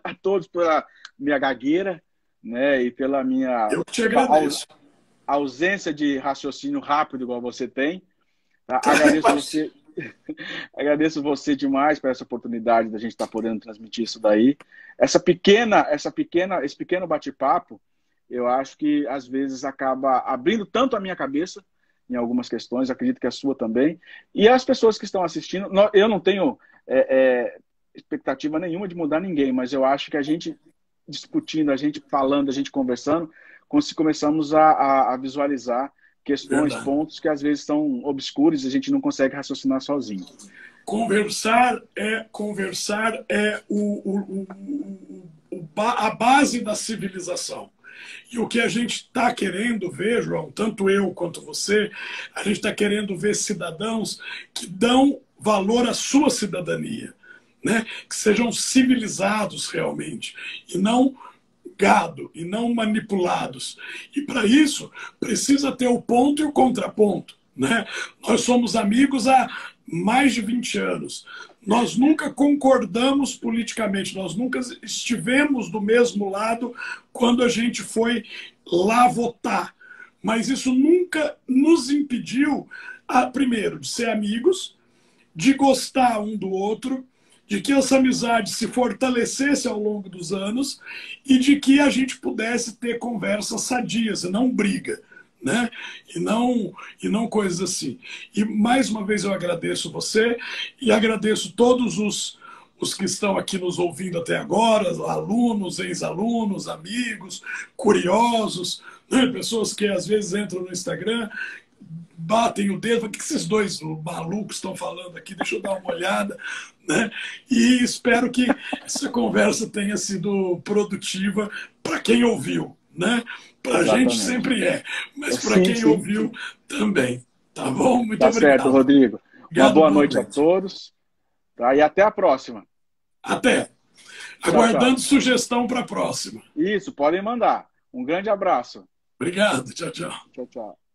a todos pela minha gagueira, né, e pela minha Eu te agradeço. Ausência de raciocínio rápido igual você tem. Tá? Agradeço você demais por essa oportunidade da gente estar podendo transmitir isso daí. Esse pequeno bate-papo, eu acho que às vezes acaba abrindo tanto a minha cabeça em algumas questões, acredito que a sua também, e as pessoas que estão assistindo. Eu não tenho expectativa nenhuma de mudar ninguém, mas eu acho que a gente discutindo, a gente falando, a gente conversando, começamos a visualizar questões, pontos que às vezes são obscuros e a gente não consegue raciocinar sozinho. Conversar é a base da civilização. E o que a gente está querendo ver, João, tanto eu quanto você, a gente está querendo ver cidadãos que dão valor à sua cidadania, né? Que sejam civilizados realmente, e não gado, e não manipulados. E para isso, precisa ter o ponto e o contraponto, né? Nós somos amigos há mais de 20 anos. Nós nunca concordamos politicamente, nós nunca estivemos do mesmo lado quando a gente foi lá votar. Mas isso nunca nos impediu, primeiro, de ser amigos, de gostar um do outro, de que essa amizade se fortalecesse ao longo dos anos e de que a gente pudesse ter conversas sadias e não briga, né? E não coisas assim. E mais uma vez eu agradeço você e agradeço todos os que estão aqui nos ouvindo até agora, alunos, ex-alunos, amigos, curiosos, né? Pessoas que às vezes entram no Instagram, batem o dedo, o que esses dois malucos estão falando aqui, deixa eu dar uma olhada, né? E espero que essa conversa tenha sido produtiva para quem ouviu, né? Para a gente sempre mas para quem ouviu também. Tá bom? Muito obrigado. Tá certo, Rodrigo. Uma boa noite a todos. Tá? E até a próxima. Até. Aguardando sugestão para a próxima. Isso, podem mandar. Um grande abraço. Obrigado. Tchau, tchau. Tchau, tchau.